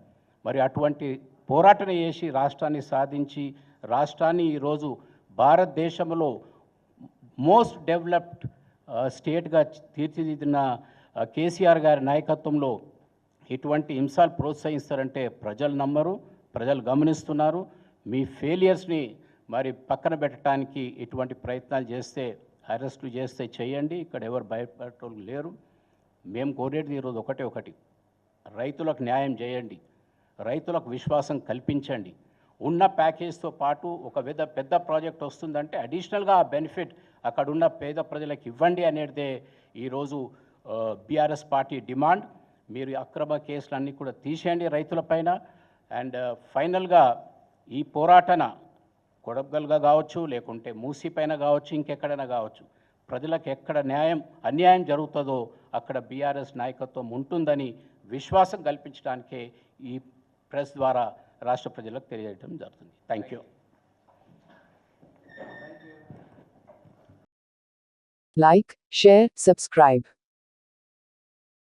మరి అటువంటి పోరాటం చేసి రాష్ట్రాన్ని సాధించి రాష్ట్రాన్ని ఈరోజు భారతదేశంలో మోస్ట్ డెవలప్డ్ స్టేట్గా తీర్చిదిద్దిన కేసీఆర్ గారి నాయకత్వంలో ఇటువంటి హింసలు ప్రోత్సహిస్తారంటే ప్రజలు నమ్మరు, ప్రజలు గమనిస్తున్నారు. మీ ఫెయిలియర్స్ని మరి పక్కన పెట్టడానికి ఇటువంటి ప్రయత్నాలు చేస్తే, అరెస్టులు చేస్తే చేయండి. ఇక్కడ ఎవరు భయపడటం లేరు. మేము కోరేది ఈరోజు ఒకటి, రైతులకు న్యాయం చేయండి, రైతులకు విశ్వాసం కల్పించండి. ఉన్న ప్యాకేజ్తో పాటు ఒక పెద్ద ప్రాజెక్ట్ వస్తుందంటే అడిషనల్గా ఆ బెనిఫిట్ అక్కడున్న పేద ప్రజలకు ఇవ్వండి అనేదే ఈరోజు బీఆర్ఎస్ పార్టీ డిమాండ్. మీరు అక్రమ కేసులన్నీ కూడా తీసేయండి రైతులపైన. అండ్ ఫైనల్గా ఈ పోరాటన కొడగల్గా కావచ్చు, లేకుంటే మూసీ పైన కావచ్చు, ఇంకెక్కడైనా కావచ్చు, ప్రజలకు ఎక్కడ అన్యాయం జరుగుతుందో అక్కడ బీఆర్ఎస్ నాయకత్వం ఉంటుందని విశ్వాసం కల్పించడానికే ఈ ప్రెస్ ద్వారా రాష్ట్ర ప్రజలకు తెలియజేయడం జరుగుతుంది. Thank you. Like, share, subscribe.